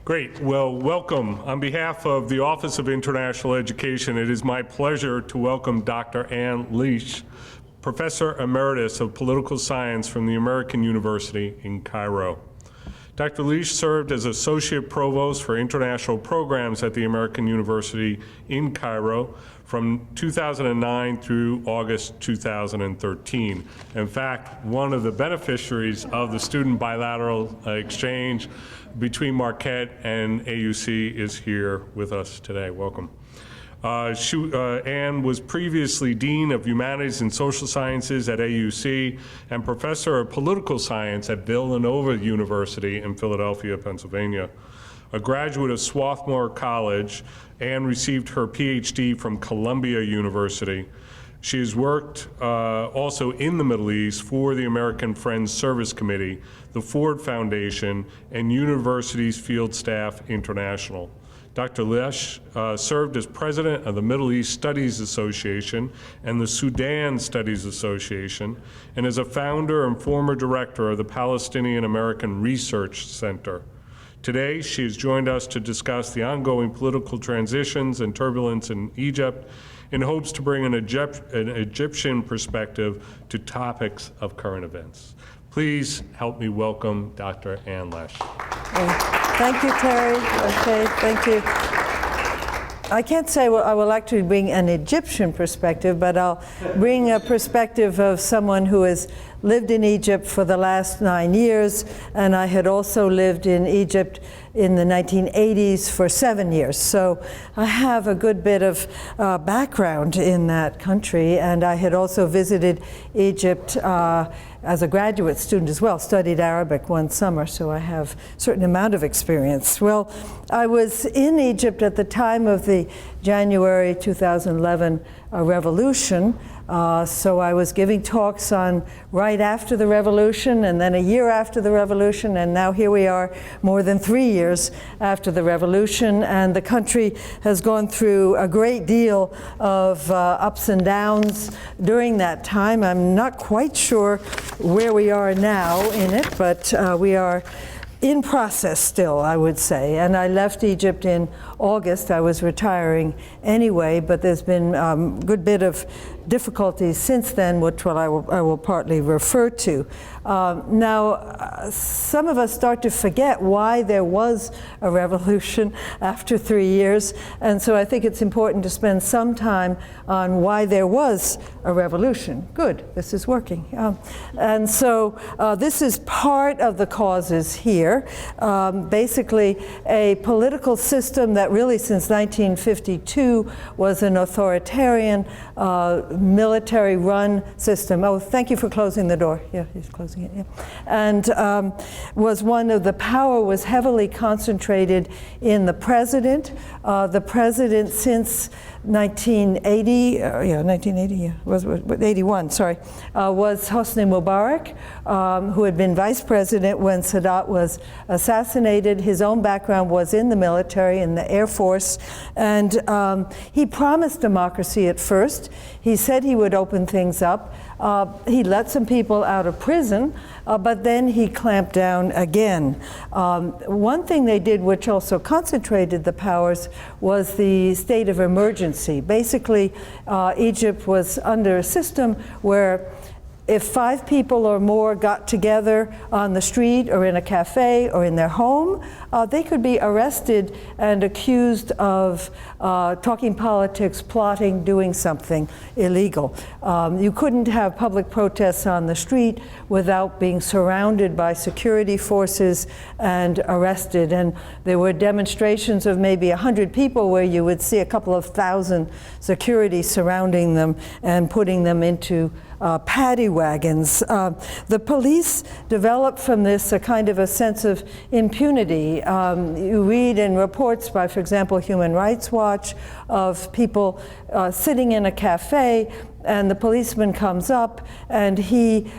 Great. Well, welcome. On behalf of the Office of International Education, it is my pleasure to welcome Dr. Lesch, Professor Emeritus of Political Science from the American University in Cairo. Dr. Lesch served as Associate Provost for International Programs at the American University in Cairo from 2009 through August 2013. In fact, one of the beneficiaries of the student bilateral exchange between Marquette and AUC is here with us today. Welcome. Anne was previously Dean of Humanities and Social Sciences at AUC and Professor of Political Science at Villanova University in Philadelphia, Pennsylvania. A graduate of Swarthmore College, Anne received her PhD from Columbia University. She has worked also in the Middle East for the American Friends Service Committee, the Ford Foundation, and Universities Field Staff International. Dr. Lesch served as president of the Middle East Studies Association and the Sudan Studies Association, and is a founder and former director of the Palestinian American Research Center. Today, she has joined us to discuss the ongoing political transitions and turbulence in Egypt in hopes to bring an Egyptian perspective to topics of current events. Please help me welcome Dr. Anne Lesch. Thank you, Terry. Okay, thank you. I can't say I will actually bring an Egyptian perspective, but I'll bring a perspective of someone who has lived in Egypt for the last 9 years, and I had also lived in Egypt in the 1980s for 7 years. So I have a good bit of background in that country, and I had also visited Egypt as a graduate student as well, studied Arabic one summer, so I have a certain amount of experience. Well, I was in Egypt at the time of the January 2011 revolution. So I was giving talks on right after the revolution, and then a year after the revolution, and now here we are more than 3 years after the revolution, and the country has gone through a great deal of ups and downs during that time. I'm not quite sure where we are now in it, but we are in process still, I would say. And I left Egypt in August. I was retiring anyway, but there's been a good bit of difficulties since then, which I will partly refer to. Now, some of us start to forget why there was a revolution after 3 years, and so I think it's important to spend some time on why there was a revolution. Good, this is working. And so this is part of the causes here. Basically, a political system that really since 1952 was an authoritarian, military-run system. Oh, thank you for closing the door. Yeah, he's closing it, yeah. And was one of the power was heavily concentrated in the president. The president since 1980, was 81, sorry, was Hosni Mubarak, who had been vice president when Sadat was assassinated. His own background was in the military, in the Air Force, and he promised democracy at first. He said he would open things up. He let some people out of prison, but then he clamped down again. One thing they did, which also concentrated the powers, was the state of emergency. Basically, Egypt was under a system where if 5 people or more got together on the street or in a cafe or in their home, they could be arrested and accused of talking politics, plotting, doing something illegal. You couldn't have public protests on the street without being surrounded by security forces and arrested. And there were demonstrations of maybe 100 people where you would see a couple of thousand security surrounding them and putting them into paddy wagons. The police developed from this a kind of a sense of impunity. You read in reports by, for example, Human Rights Watch, of people sitting in a cafe and the policeman comes up and he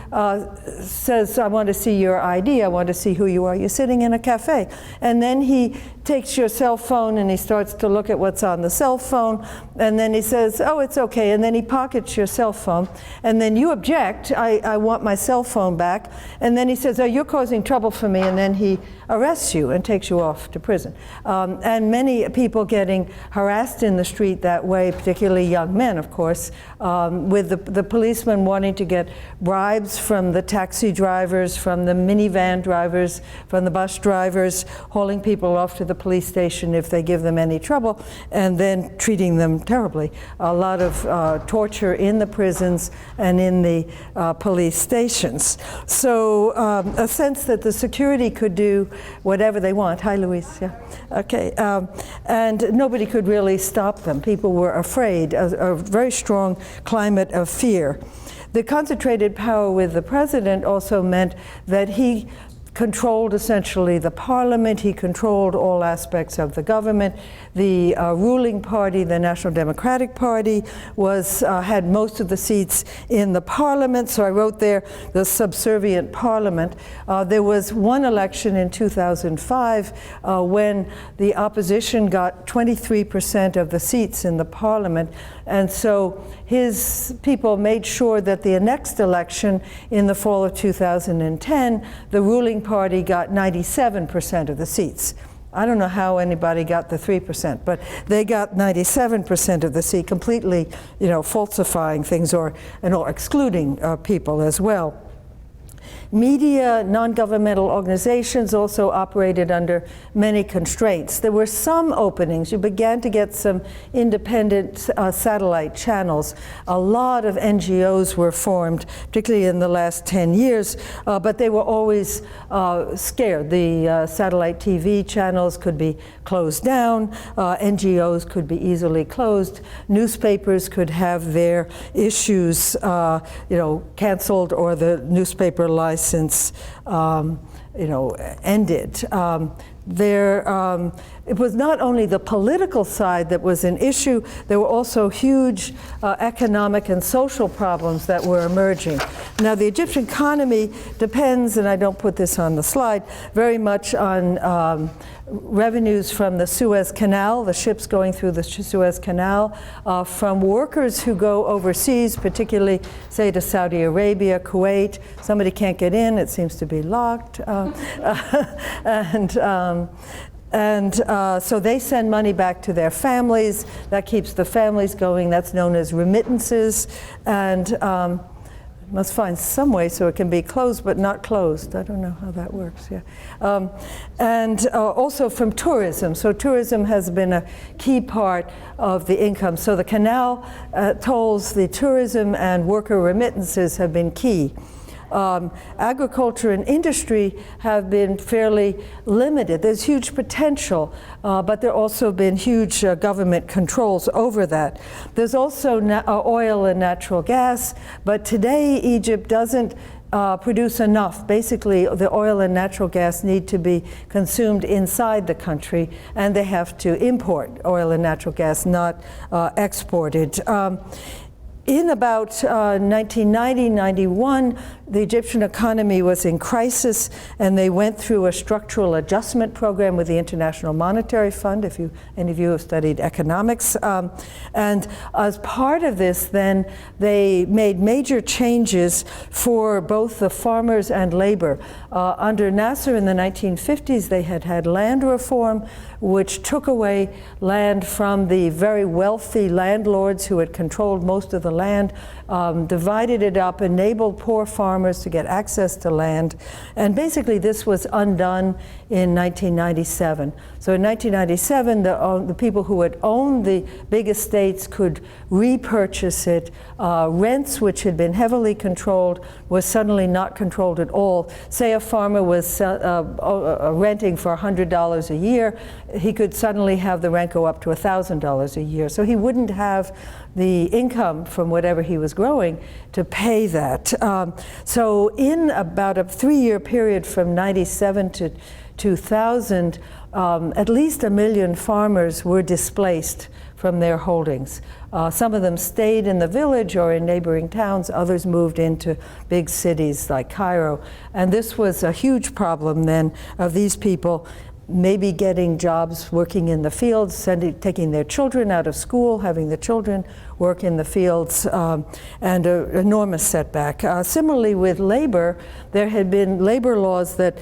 says, I want to see your ID, I want to see who you are. You're sitting in a cafe. And then he takes your cell phone and he starts to look at what's on the cell phone, and then he says, oh, it's okay, and then he pockets your cell phone, and then you object, I want my cell phone back, and then he says, oh, you're causing trouble for me, and then he arrests you and takes you off to prison. And many people getting harassed in the street that way, particularly young men, of course, with the policemen wanting to get bribes from the taxi drivers, from the minivan drivers, from the bus drivers, hauling people off to the police station if they give them any trouble, and then treating them terribly. A lot of torture in the prisons and in the police stations. So a sense that the security could do whatever they want. Hi, Luis. Yeah. Okay. And nobody could really stop them. People were afraid, a very strong climate of fear. The concentrated power with the president also meant that he controlled essentially the parliament. He controlled all aspects of the government. The ruling party, the National Democratic Party, had most of the seats in the parliament. So I wrote there, the subservient parliament. There was one election in 2005 when the opposition got 23% of the seats in the parliament. And so his people made sure that the next election in the fall of 2010, the ruling party got 97% of the seats. I don't know how anybody got the 3%, but they got 97% of the seat, completely, falsifying things or excluding people as well. Media, non-governmental organizations also operated under many constraints. There were some openings. You began to get some independent satellite channels. A lot of NGOs were formed, particularly in the last 10 years, but they were always scared. The satellite TV channels could be closed down. NGOs could be easily closed. Newspapers could have their issues, canceled, or the newspaper license ended. It was not only the political side that was an issue, there were also huge economic and social problems that were emerging. Now, the Egyptian economy depends, and I don't put this on the slide, very much on revenues from the Suez Canal, the ships going through the Suez Canal, from workers who go overseas, particularly, say, to Saudi Arabia, Kuwait. Somebody can't get in, it seems to be locked. And so they send money back to their families. That keeps the families going. That's known as remittances. And must find some way so it can be closed but not closed. I don't know how that works. Yeah. And also from tourism. So tourism has been a key part of the income. So the canal tolls, the tourism and worker remittances have been key. Agriculture and industry have been fairly limited. There's huge potential, but there also been huge government controls over that. There's also oil and natural gas, but today Egypt doesn't produce enough. Basically, the oil and natural gas need to be consumed inside the country, and they have to import oil and natural gas, not exported. In about 1990-91, the Egyptian economy was in crisis, and they went through a structural adjustment program with the International Monetary Fund, if any of you have studied economics. And as part of this, then, they made major changes for both the farmers and labor. Under Nasser in the 1950s, they had land reform, which took away land from the very wealthy landlords who had controlled most of the land, divided it up, enabled poor farmers to get access to land. And basically this was undone in 1997. So in 1997, the people who had owned the big estates could repurchase it. Rents, which had been heavily controlled, were suddenly not controlled at all. Say a farmer was renting for $100 a year, he could suddenly have the rent go up to $1,000 a year. So he wouldn't have the income from whatever he was growing to pay that. So in about a 3-year period from 97 to 2000, at least 1 million farmers were displaced from their holdings. Some of them stayed in the village or in neighboring towns, others moved into big cities like Cairo. And this was a huge problem then of these people maybe getting jobs working in the fields, taking their children out of school, having the children work in the fields, and an enormous setback. Similarly with labor, there had been labor laws that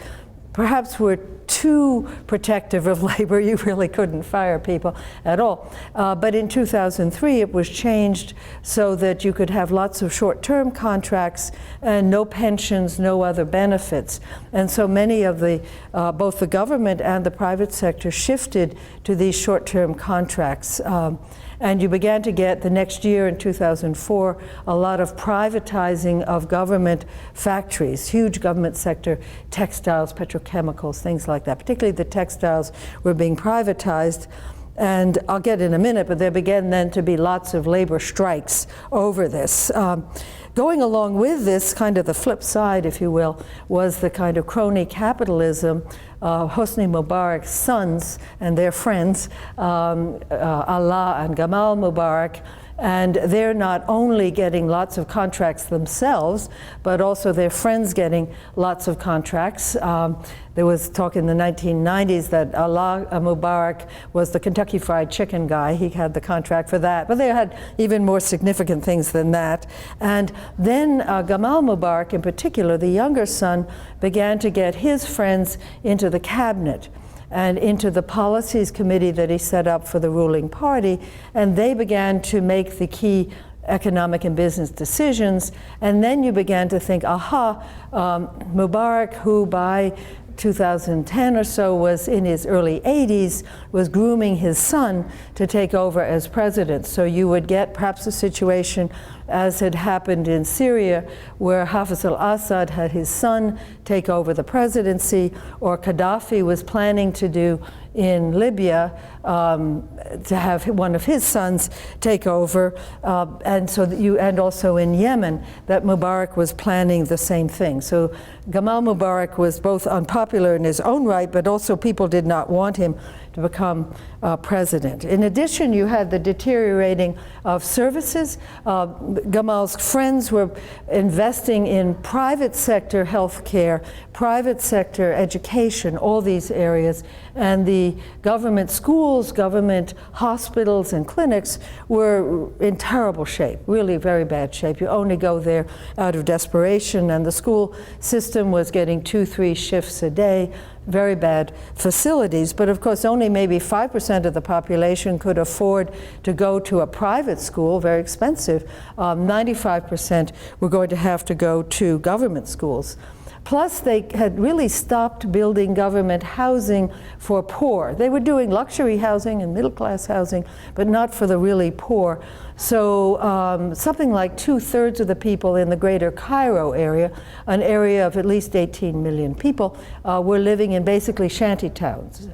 perhaps were too protective of labor. You really couldn't fire people at all. But in 2003, it was changed so that you could have lots of short-term contracts and no pensions, no other benefits. And so many of both the government and the private sector shifted to these short-term contracts. And you began to get, the next year in 2004, a lot of privatizing of government factories, huge government sector, textiles, petrochemicals, things like that. Particularly the textiles were being privatized. And I'll get in a minute, but there began then to be lots of labor strikes over this. Going along with this, kind of the flip side, if you will, was the kind of crony capitalism. Hosni Mubarak's sons and their friends, Allah and Gamal Mubarak, and they're not only getting lots of contracts themselves, but also their friends getting lots of contracts. There was talk in the 1990s that Allah Mubarak was the Kentucky Fried Chicken guy. He had the contract for that, but they had even more significant things than that. And then Gamal Mubarak in particular, the younger son, began to get his friends into the cabinet and into the policies committee that he set up for the ruling party, and they began to make the key economic and business decisions. And then you began to think, Mubarak, who by 2010 or so was in his early 80s, was grooming his son to take over as president. So you would get perhaps a situation as had happened in Syria, where Hafez al-Assad had his son take over the presidency, or Gaddafi was planning to do in Libya, to have one of his sons take over, and also in Yemen, that Mubarak was planning the same thing. So Gamal Mubarak was both unpopular in his own right, but also people did not want him to become president. In addition, you had the deteriorating of services. Gamal's friends were investing in private sector healthcare, private sector education, all these areas, and the government schools, government hospitals and clinics were in terrible shape, really very bad shape. You only go there out of desperation, and the school system was getting 2-3 shifts a day, very bad facilities. But of course, only maybe 5% of the population could afford to go to a private school, very expensive. 95% were going to have to go to government schools. Plus, they had really stopped building government housing for poor. They were doing luxury housing and middle-class housing, but not for the really poor. So something like 2/3 of the people in the greater Cairo area, an area of at least 18 million people, were living in basically shanty towns.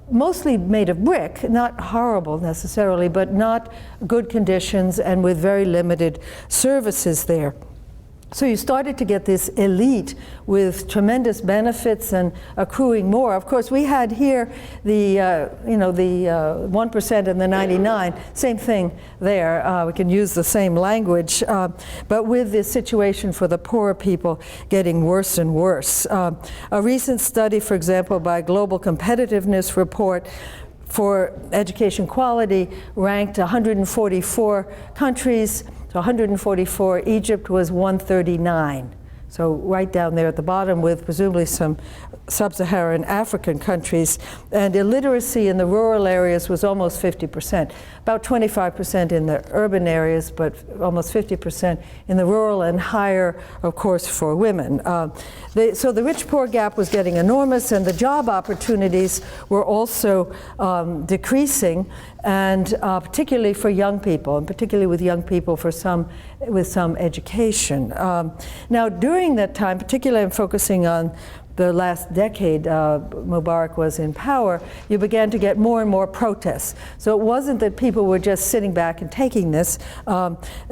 Mostly made of brick, not horrible necessarily, but not good conditions and with very limited services there. So you started to get this elite with tremendous benefits and accruing more. Of course, we had here the 1% and the 99, same thing there. We can use the same language, but with this situation for the poorer people getting worse and worse. A recent study, for example, by Global Competitiveness Report for education quality ranked 144 countries. So 144, Egypt was 139. So right down there at the bottom with presumably some sub-Saharan African countries. And illiteracy in the rural areas was almost 50%. About 25% in the urban areas, but almost 50% in the rural, and higher, of course, for women. So the rich-poor gap was getting enormous, and the job opportunities were also decreasing, and particularly for young people, and particularly with young people with some education. Now, during that time, particularly I'm focusing on the last decade Mubarak was in power, you began to get more and more protests. So it wasn't that people were just sitting back and taking this.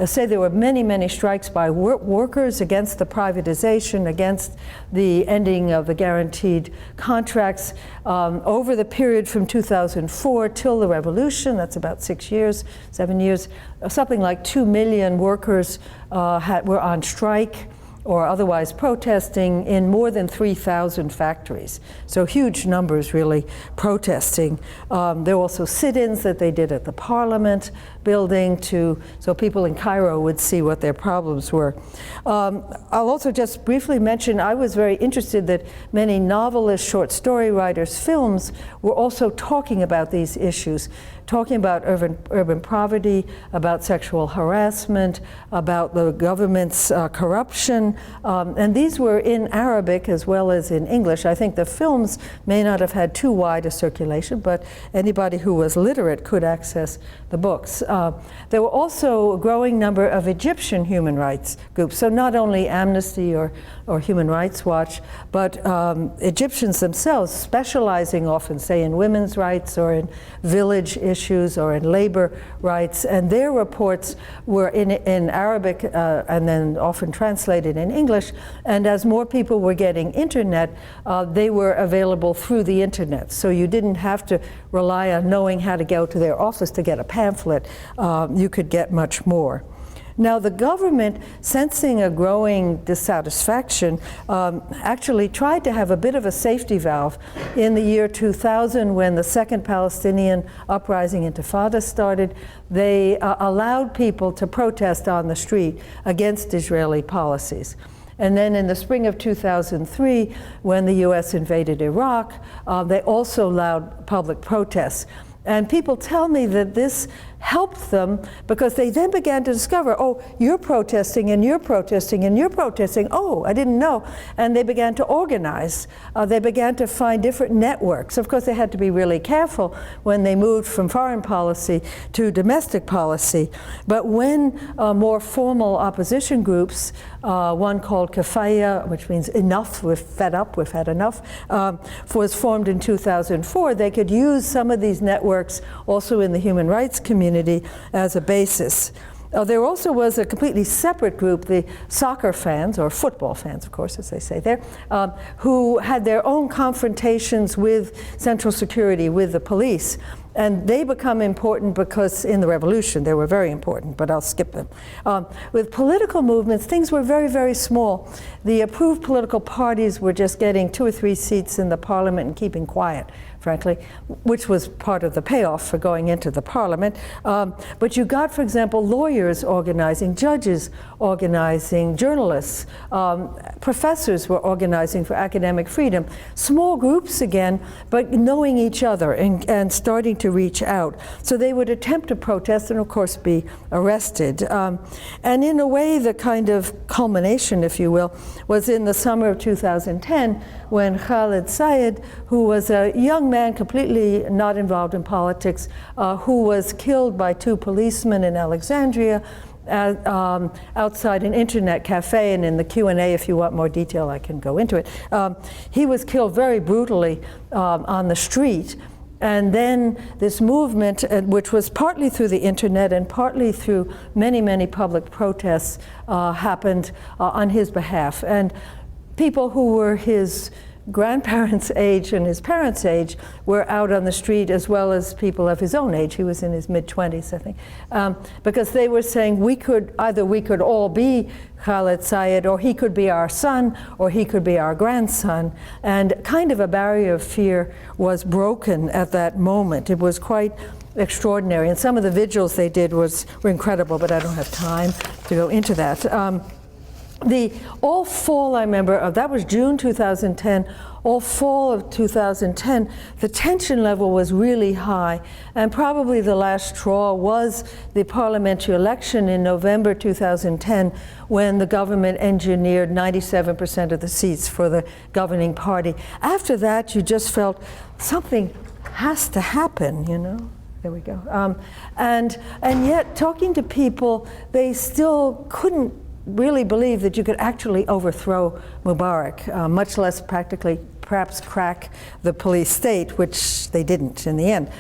Say there were many, many strikes by workers against the privatization, against the ending of the guaranteed contracts. Over the period from 2004 till the revolution, that's about 6 years, 7 years, something like 2 million workers were on strike or otherwise protesting in more than 3,000 factories. So huge numbers really protesting. There were also sit-ins that they did at the parliament building so people in Cairo would see what their problems were. I'll also just briefly mention, I was very interested that many novelists, short story writers, films were also talking about these issues, talking about urban poverty, about sexual harassment, about the government's corruption, and these were in Arabic as well as in English. I think the films may not have had too wide a circulation, but anybody who was literate could access the books. There were also a growing number of Egyptian human rights groups, so not only Amnesty or Human Rights Watch, but Egyptians themselves specializing often, say, in women's rights or in village issues or in labor rights, and their reports were in Arabic and then often translated in English, and as more people were getting internet, they were available through the internet, so you didn't have to rely on knowing how to go to their office to get a pamphlet. You could get much more. Now, the government, sensing a growing dissatisfaction, actually tried to have a bit of a safety valve in the year 2000 when the second Palestinian uprising Intifada started. They allowed people to protest on the street against Israeli policies. And then in the spring of 2003, when the US invaded Iraq, they also allowed public protests. And people tell me that this helped them because they then began to discover, oh, you're protesting and you're protesting and you're protesting. Oh, I didn't know. And they began to organize. They began to find different networks. Of course, they had to be really careful when they moved from foreign policy to domestic policy. But when more formal opposition groups, one called Kafaya, which means enough, we're fed up, we've had enough, was formed in 2004, they could use some of these networks also in the human rights community as a basis. There also was a completely separate group, the soccer fans, or football fans, of course, as they say there, who had their own confrontations with Central Security, with the police. And they become important because in the revolution they were very important, but I'll skip them. With political movements, things were very, very small. The approved political parties were just getting 2 or 3 seats in the parliament and keeping quiet, frankly, which was part of the payoff for going into the parliament. But you got, for example, lawyers organizing, judges organizing, journalists, professors were organizing for academic freedom. Small groups again, but knowing each other and starting to reach out. So they would attempt to protest and, of course, be arrested. And in a way, the kind of culmination, if you will, was in the summer of 2010 when Khaled Sayed, who was a young man completely not involved in politics, who was killed by 2 policemen in Alexandria outside an internet cafe, and in the Q&A, if you want more detail, I can go into it. He was killed very brutally on the street. And then this movement, which was partly through the internet and partly through many, many public protests, happened on his behalf. And people who were his grandparents' age and his parents' age were out on the street, as well as people of his own age. He was in his mid-20s, I think, because they were saying we could all be Khaled Sayed, or he could be our son, or he could be our grandson. And kind of a barrier of fear was broken at that moment. It was quite extraordinary. And some of the vigils they did were incredible, but I don't have time to go into that. All fall, I remember, that was June 2010, all fall of 2010, the tension level was really high. And probably the last straw was the parliamentary election in November 2010, when the government engineered 97% of the seats for the governing party. After that, you just felt something has to happen, you know? There we go. And yet, talking to people, they still couldn't really believe that you could actually overthrow Mubarak, much less practically perhaps crack the police state, which they didn't in the end.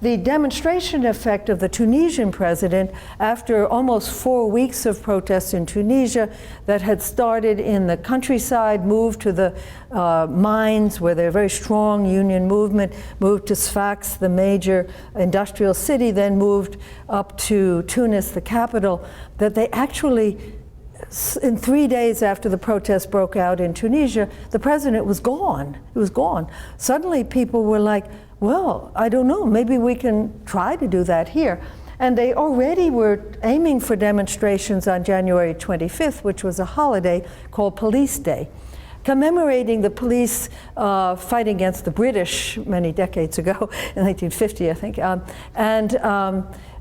The demonstration effect of the Tunisian president, after almost 4 weeks of protests in Tunisia that had started in the countryside, moved to the mines where they're a very strong union movement, moved to Sfax, the major industrial city, then moved up to Tunis, the capital, that they actually, in 3 days after the protests broke out in Tunisia, the president was gone. He was gone. Suddenly people were like, well, I don't know, maybe we can try to do that here. And they already were aiming for demonstrations on January 25th, which was a holiday called Police Day, commemorating the police fight against the British many decades ago, in 1950, I think.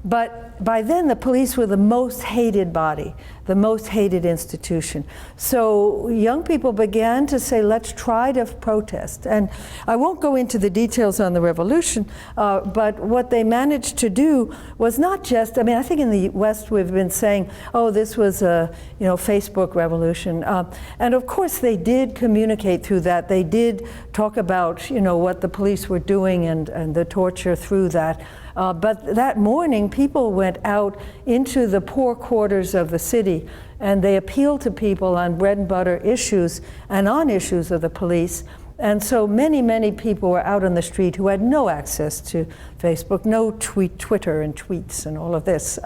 But by then, the police were the most hated body, the most hated institution. So young people began to say, let's try to protest. And I won't go into the details on the revolution, but what they managed to do was not just, I mean, I think in the West we've been saying, oh, this was a Facebook revolution. And of course they did communicate through that. They did talk about what the police were doing and the torture through that. But that morning, people went out into the poor quarters of the city, and they appealed to people on bread and butter issues and on issues of the police. And so many, many people were out on the street who had no access to Facebook, no Twitter and tweets and all of this,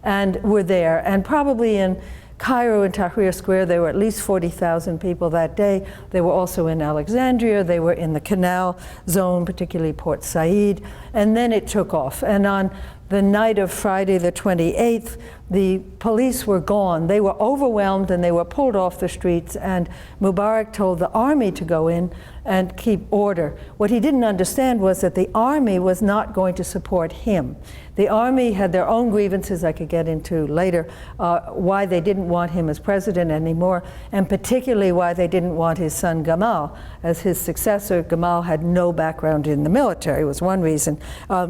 and were there. And probably in Cairo and Tahrir Square, there were at least 40,000 people that day. They were also in Alexandria. They were in the canal zone, particularly Port Said. And then it took off. And on the night of Friday the 28th, the police were gone. They were overwhelmed and they were pulled off the streets, and Mubarak told the army to go in and keep order. What he didn't understand was that the army was not going to support him. The army had their own grievances I could get into later, why they didn't want him as president anymore, and particularly why they didn't want his son Gamal as his successor. Gamal had no background in the military, was one reason.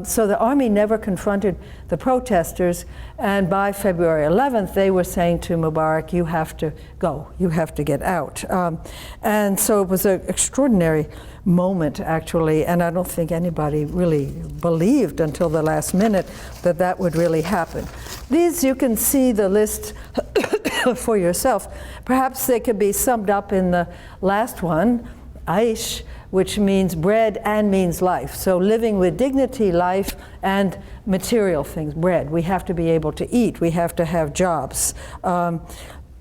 So the army never confronted the protesters, and by February 11th, they were saying to Mubarak, you have to go, you have to get out. And so it was an extraordinary moment, actually, and I don't think anybody really believed until the last minute that that would really happen. These, you can see the list for yourself. Perhaps they could be summed up in the last one, Aish, which means bread and means life. So living with dignity, life, and material things, bread. We have to be able to eat. We have to have jobs.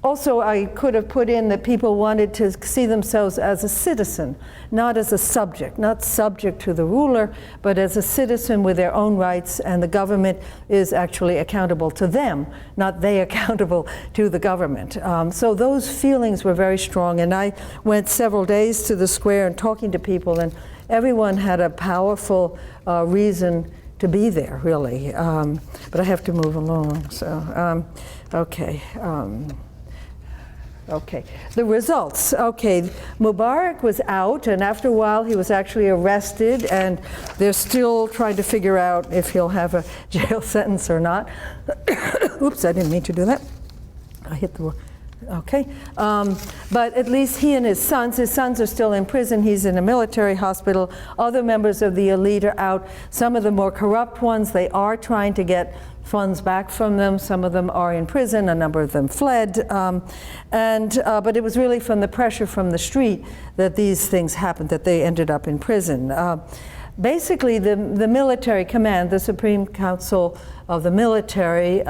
Also, I could have put in that people wanted to see themselves as a citizen, not as a subject, not subject to the ruler, but as a citizen with their own rights, and the government is actually accountable to them, not they accountable to the government. So those feelings were very strong, and I went several days to the square and talking to people, and everyone had a powerful reason to be there, really. But I have to move along, so, okay. Okay, the results. Okay, Mubarak was out, and after a while he was actually arrested, and they're still trying to figure out if he'll have a jail sentence or not. Oops, I didn't mean to do that. I hit the wall. Okay, but at least he and his sons are still in prison. He's in a military hospital. Other members of the elite are out. Some of the more corrupt ones, they are trying to get funds back from them. Some of them are in prison. A number of them fled. But it was really from the pressure from the street that these things happened, that they ended up in prison. Basically, the military command, the Supreme Council of the military,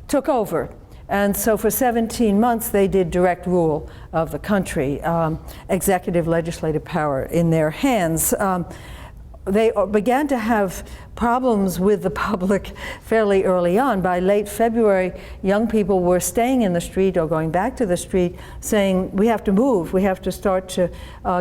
took over. And so for 17 months, they did direct rule of the country, executive, legislative power in their hands. They began to have problems with the public fairly early on. By late February, young people were staying in the street or going back to the street saying, we have to move, we have to start to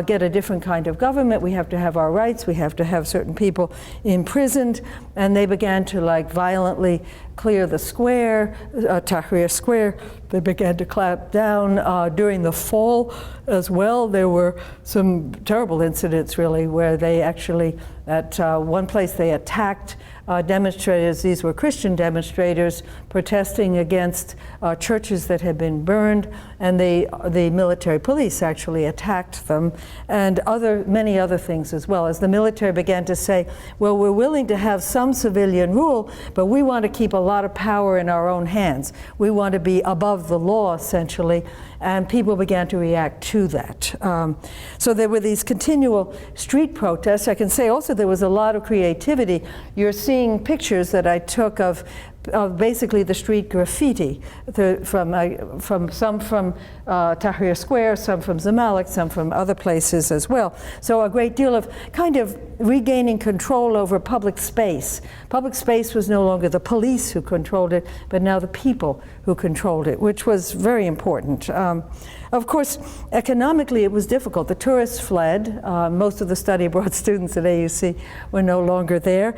get a different kind of government, we have to have our rights, we have to have certain people imprisoned. And they began to violently clear the square, Tahrir Square. They began to clamp down during the fall as well. There were some terrible incidents, really, where they actually, at one place they attacked demonstrators. These were Christian demonstrators protesting against churches that had been burned, and the military police actually attacked them, and many other things as well. As the military began to say, well, we're willing to have some civilian rule, but we want to keep a lot of power in our own hands. We want to be above the law, essentially, and people began to react to that. So there were these continual street protests. I can say also there was a lot of creativity. You're seeing pictures that I took of basically the street graffiti, from some from Tahrir Square, some from Zamalek, some from other places as well. So a great deal of kind of regaining control over public space. Public space was no longer the police who controlled it, but now the people who controlled it, which was very important. Of course, economically it was difficult. The tourists fled. Most of the study abroad students at AUC were no longer there.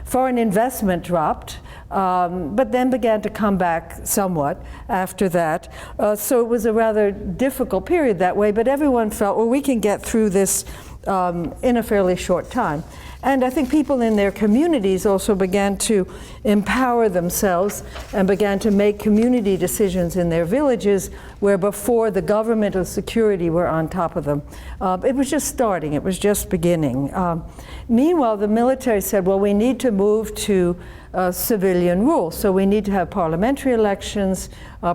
Foreign investment dropped, but then began to come back somewhat after that. So it was a rather difficult period that way, but everyone felt, well, we can get through this in a fairly short time. And I think people in their communities also began to empower themselves and began to make community decisions in their villages where before the government or security were on top of them. It was just starting, it was just beginning. Meanwhile, the military said, well, we need to move to civilian rule. So we need to have parliamentary elections,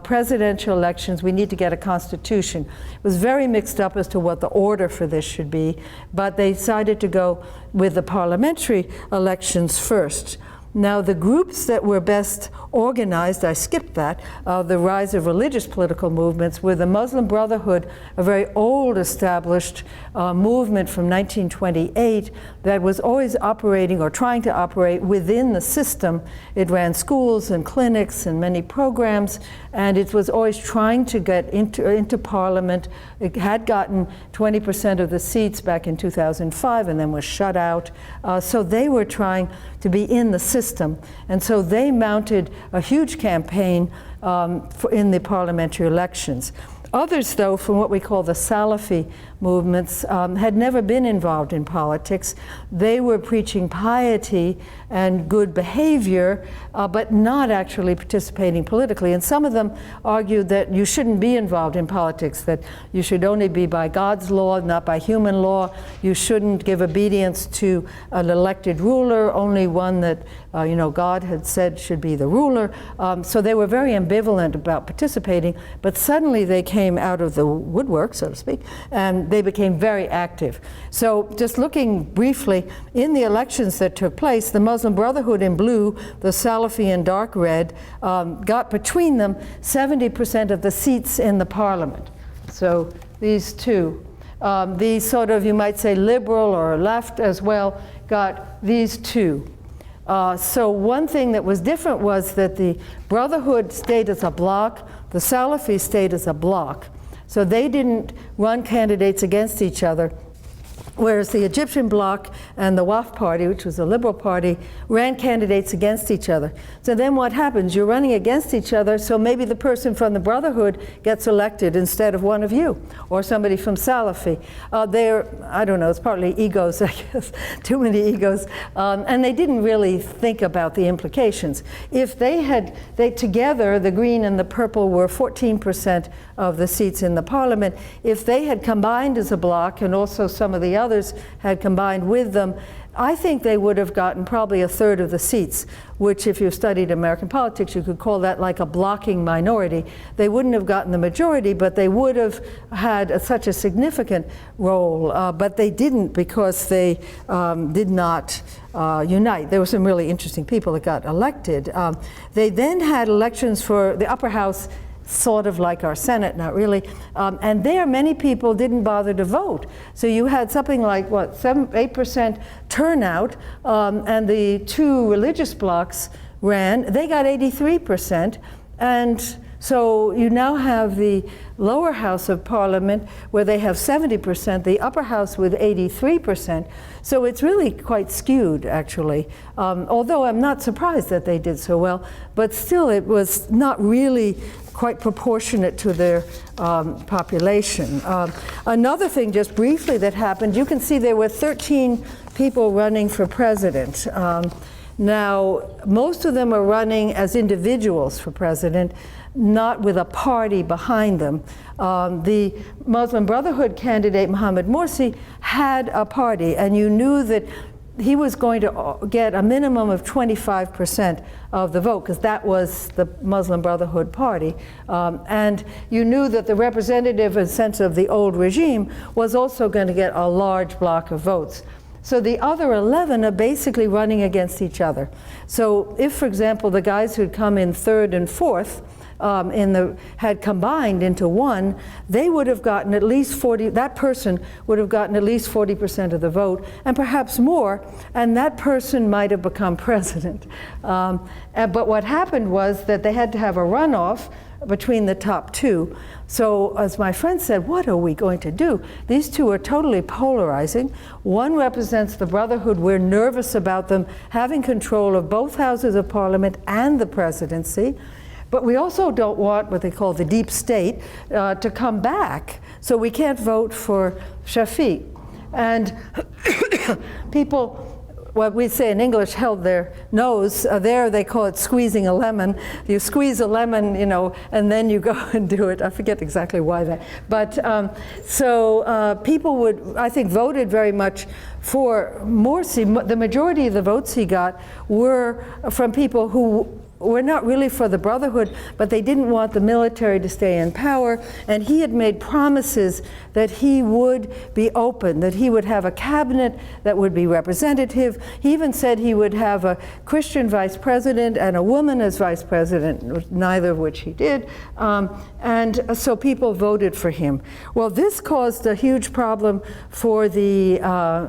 presidential elections, we need to get a constitution. It was very mixed up as to what the order for this should be, but they decided to go with the parliamentary elections first. Now, the groups that were best organized, I skipped that, the rise of religious political movements, were the Muslim Brotherhood, a very old established movement from 1928 that was always operating or trying to operate within the system. It ran schools and clinics and many programs, and it was always trying to get into parliament. It had gotten 20% of the seats back in 2005 and then was shut out. So they were trying to be in the system. And so they mounted a huge campaign in the parliamentary elections. Others, though, from what we call the Salafi movements, had never been involved in politics. They were preaching piety and good behavior, but not actually participating politically. And some of them argued that you shouldn't be involved in politics, that you should only be by God's law, not by human law. You shouldn't give obedience to an elected ruler, only one that God had said should be the ruler. So they were very ambivalent about participating, but suddenly they came out of the woodwork, so to speak, and they became very active. So just looking briefly, in the elections that took place, the Muslim Brotherhood in blue, the Salafi in dark red, got between them 70% of the seats in the parliament. So these two. These sort of, you might say, liberal or left as well, got these two. So one thing that was different was that the Brotherhood stayed as a bloc, the Salafi stayed as a bloc. So they didn't run candidates against each other, whereas the Egyptian bloc and the Wafd party, which was a liberal party, ran candidates against each other. So then what happens? You're running against each other, so maybe the person from the Brotherhood gets elected instead of one of you, or somebody from Salafi. I don't know, it's partly egos, I guess, too many egos, and they didn't really think about the implications. If they together, the green and the purple were 14% of the seats in the parliament. If they had combined as a bloc, and also some of the others had combined with them, I think they would have gotten probably a third of the seats, which if you've studied American politics, you could call that like a blocking minority. They wouldn't have gotten the majority, but they would have had such a significant role, but they didn't because they did not unite. There were some really interesting people that got elected. They then had elections for the upper house, sort of like our Senate, not really. And there, many people didn't bother to vote. So you had something like, 8% turnout, and the two religious blocs ran. They got 83%. And so you now have the lower house of parliament where they have 70%, the upper house with 83%. So it's really quite skewed, actually. Although I'm not surprised that they did so well, but still it was not really quite proportionate to their population. Another thing, just briefly, that happened, you can see there were 13 people running for president. Now, most of them are running as individuals for president, not with a party behind them. The Muslim Brotherhood candidate, Mohammed Morsi, had a party, and you knew that he was going to get a minimum of 25% of the vote, because that was the Muslim Brotherhood party. And you knew that the representative, in a sense, of the old regime was also going to get a large block of votes. So the other 11 are basically running against each other. So if, for example, the guys who'd come in third and fourth had combined into one, they would have gotten at least 40, that person would have gotten at least 40% of the vote, and perhaps more, and that person might have become president. But what happened was that they had to have a runoff between the top two. So as my friend said, what are we going to do? These two are totally polarizing. One represents the Brotherhood. We're nervous about them having control of both houses of parliament and the presidency. But we also don't want what they call the deep state to come back. So we can't vote for Shafiq. And people, what we say in English, held their nose. There they call it squeezing a lemon. You squeeze a lemon, you know, and then you go and do it. I forget exactly why that. But so people would, I think, voted very much for Morsi. The majority of the votes he got were from people who were not really for the Brotherhood, but they didn't want the military to stay in power, and he had made promises that he would be open, that he would have a cabinet that would be representative. He even said he would have a Christian vice president and a woman as vice president, neither of which he did, and so people voted for him. Well, this caused a huge problem for the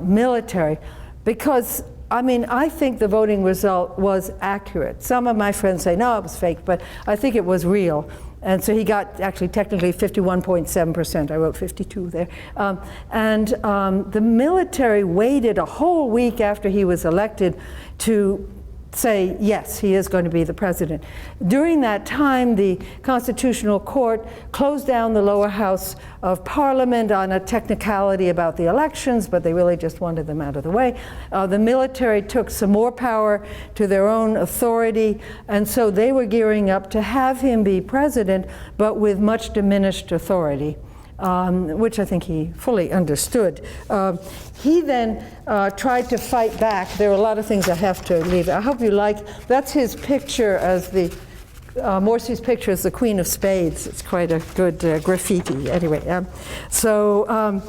military, because I mean, I think the voting result was accurate. Some of my friends say, no, it was fake, but I think it was real. And so he got actually technically 51.7%. I wrote 52 there. The military waited a whole week after he was elected to say, yes, he is going to be the president. During that time, the Constitutional Court closed down the lower house of Parliament on a technicality about the elections, but they really just wanted them out of the way. The military took some more power to their own authority, and so they were gearing up to have him be president, but with much diminished authority. Which I think he fully understood. He then tried to fight back. There are a lot of things I have to leave. I hope you like, that's his picture as the, Morsi's picture as the Queen of Spades. It's quite a good graffiti. Anyway, so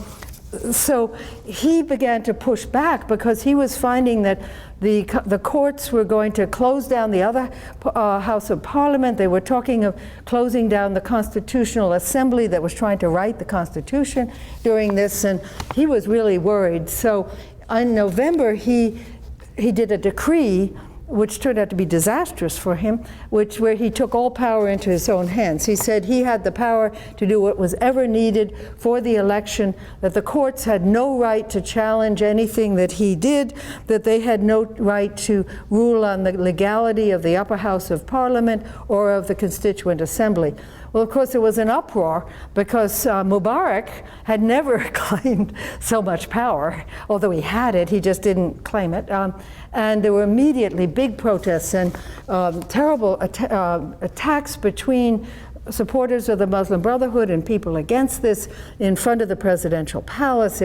he began to push back because he was finding that the courts were going to close down the other House of Parliament. They were talking of closing down the Constitutional Assembly that was trying to write the Constitution during this, and he was really worried. So in November, he did a decree which turned out to be disastrous for him, where he took all power into his own hands. He said he had the power to do what was ever needed for the election, that the courts had no right to challenge anything that he did, that they had no right to rule on the legality of the upper house of Parliament or of the Constituent Assembly. Well, of course, there was an uproar because Mubarak had never claimed so much power, although he had it, he just didn't claim it. And there were immediately big protests and terrible attacks between supporters of the Muslim Brotherhood and people against this in front of the presidential palace.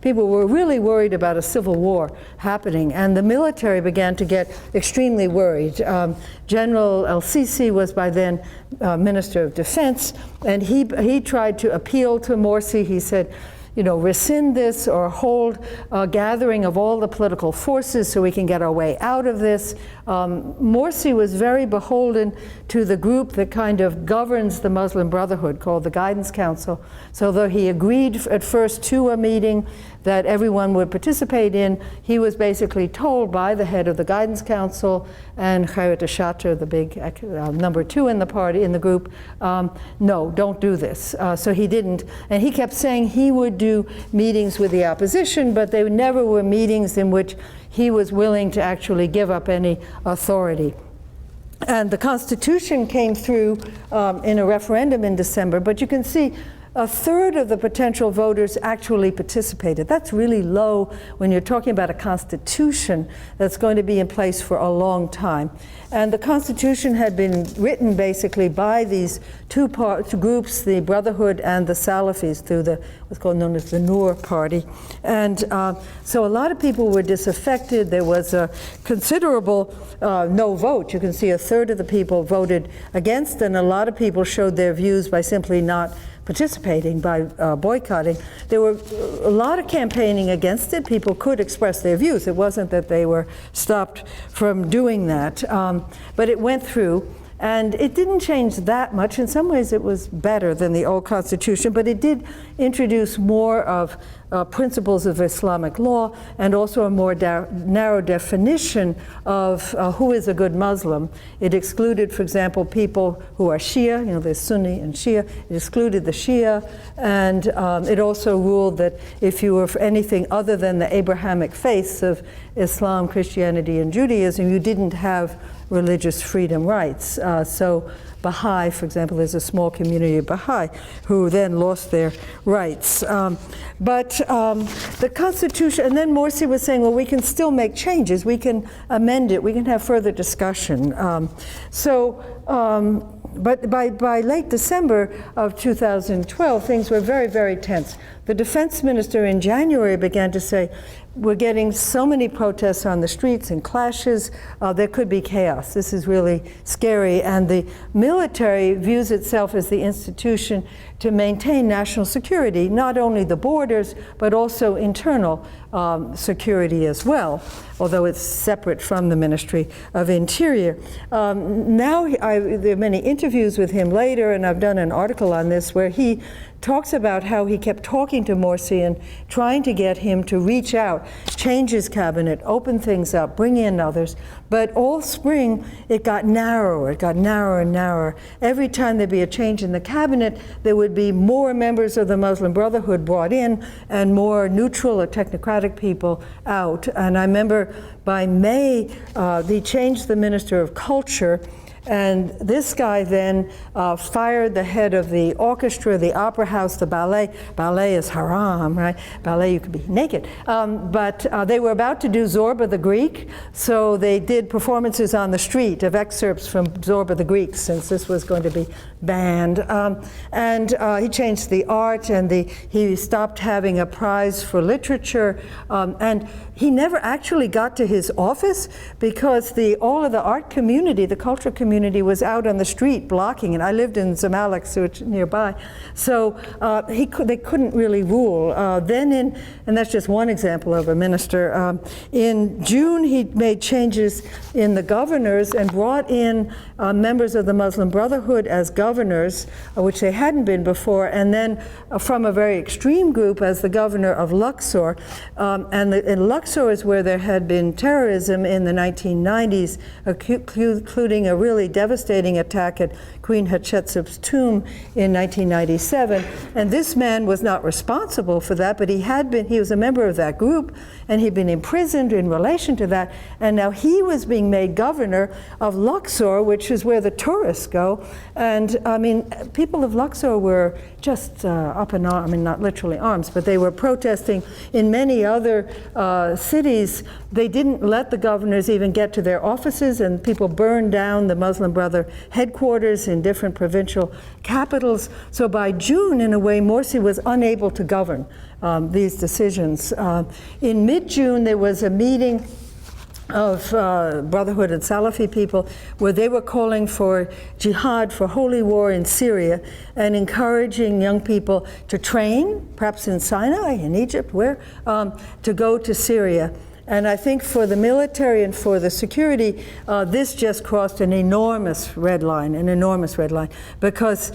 People were really worried about a civil war happening, and the military began to get extremely worried. General El-Sisi was by then Minister of Defense, and he tried to appeal to Morsi. He said, you know, rescind this or hold a gathering of all the political forces so we can get our way out of this. Morsi was very beholden to the group that kind of governs the Muslim Brotherhood called the Guidance Council. So though he agreed at first to a meeting that everyone would participate in, he was basically told by the head of the Guidance Council and Khairat Shatter, the big number two in the party, in the group, no, don't do this. So he didn't, and he kept saying he would do meetings with the opposition, but they never were meetings in which he was willing to actually give up any authority. And the Constitution came through in a referendum in December, but you can see a third of the potential voters actually participated. That's really low when you're talking about a constitution that's going to be in place for a long time. And the Constitution had been written basically by these two groups, the Brotherhood and the Salafis, through the what's known as the Noor Party. And so a lot of people were disaffected. There was a considerable no vote. You can see a third of the people voted against, and a lot of people showed their views by simply not participating, by boycotting. There were a lot of campaigning against it. People could express their views. It wasn't that they were stopped from doing that. But it went through, and it didn't change that much. In some ways it was better than the old Constitution, but it did introduce more of principles of Islamic law, and also a more narrow definition of who is a good Muslim. It excluded, for example, people who are Shia, you know, there's Sunni and Shia. It excluded the Shia, and it also ruled that if you were anything other than the Abrahamic faiths of Islam, Christianity, and Judaism, you didn't have religious freedom rights. So Baha'i, for example, there's a small community of Baha'i who then lost their rights. But the Constitution, and then Morsi was saying, well, we can still make changes, we can amend it, we can have further discussion. But by late December of 2012, things were very, very tense. The defense minister in January began to say, we're getting so many protests on the streets and clashes, there could be chaos. This is really scary. And the military views itself as the institution to maintain national security, not only the borders, but also internal security as well, although it's separate from the Ministry of Interior. Now, there are many interviews with him later, and I've done an article on this where he talks about how he kept talking to Morsi and trying to get him to reach out, change his cabinet, open things up, bring in others. But all spring, it got narrower and narrower. Every time there'd be a change in the cabinet, there would be more members of the Muslim Brotherhood brought in and more neutral or technocratic people out. And I remember by May, they changed the Minister of Culture, and this guy then fired the head of the orchestra, the opera house, the ballet. Ballet is haram, right? Ballet, you could be naked. But they were about to do Zorba the Greek, so they did performances on the street of excerpts from Zorba the Greek, since this was going to be banned. And he changed the art, and he stopped having a prize for literature. And he never actually got to his office because all of the art community, the cultural community, was out on the street blocking it. I lived in Zamalek, so it's nearby. So they couldn't really rule. And that's just one example of a minister. In June, he made changes in the governors and brought in members of the Muslim Brotherhood as governors, which they hadn't been before, and then from a very extreme group as the governor of Luxor. And Luxor is where there had been terrorism in the 1990s, including a really devastating attack at Queen Hatshepsut's tomb in 1997. And this man was not responsible for that, but he was a member of that group, and he'd been imprisoned in relation to that. And now he was being made governor of Luxor, which is where the tourists go. And I mean, people of Luxor were just up in arms, I mean, not literally arms, but they were protesting in many other cities. They didn't let the governors even get to their offices, and people burned down the Muslim Brother headquarters in different provincial capitals. So by June, in a way, Morsi was unable to govern these decisions. In mid-June, there was a meeting of Brotherhood and Salafi people where they were calling for jihad, for holy war in Syria, and encouraging young people to train, perhaps in Sinai, in Egypt, to go to Syria. And I think for the military and for the security, this just crossed an enormous red line, because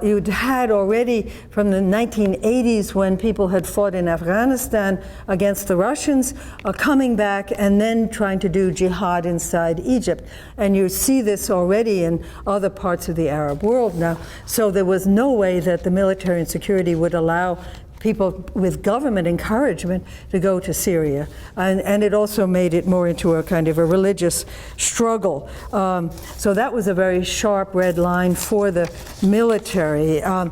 you had already from the 1980s, when people had fought in Afghanistan against the Russians, coming back and then trying to do jihad inside Egypt. And you see this already in other parts of the Arab world now. So there was no way that the military and security would allow people with government encouragement to go to Syria. And it also made it more into a kind of a religious struggle. So that was a very sharp red line for the military. And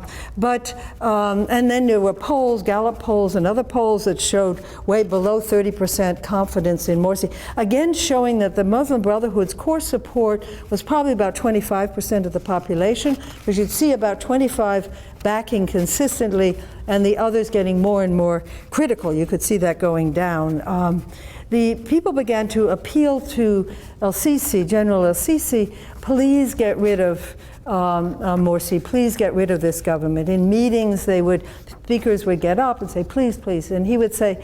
then there were polls, Gallup polls and other polls that showed way below 30% confidence in Morsi. Again, showing that the Muslim Brotherhood's core support was probably about 25% of the population, because you'd see about 25 backing consistently, and the others getting more and more critical. You could see that going down. The people began to appeal to el-Sisi, General el-Sisi, please get rid of Morsi, please get rid of this government. In meetings, speakers would get up and say, please, please, and he would say,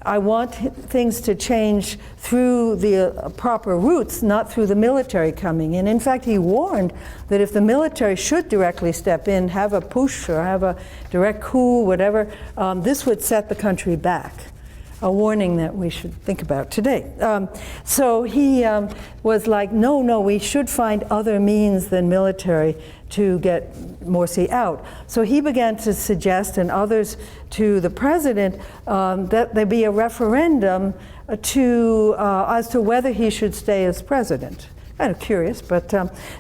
I want things to change through the proper routes, not through the military coming in. In fact, he warned that if the military should directly step in, have a push or have a direct coup, whatever, this would set the country back. A warning that we should think about today. So he was like, no, we should find other means than military to get Morsi out. So he began to suggest, and others to the president, that there be a referendum as to whether he should stay as president. Kind of curious, but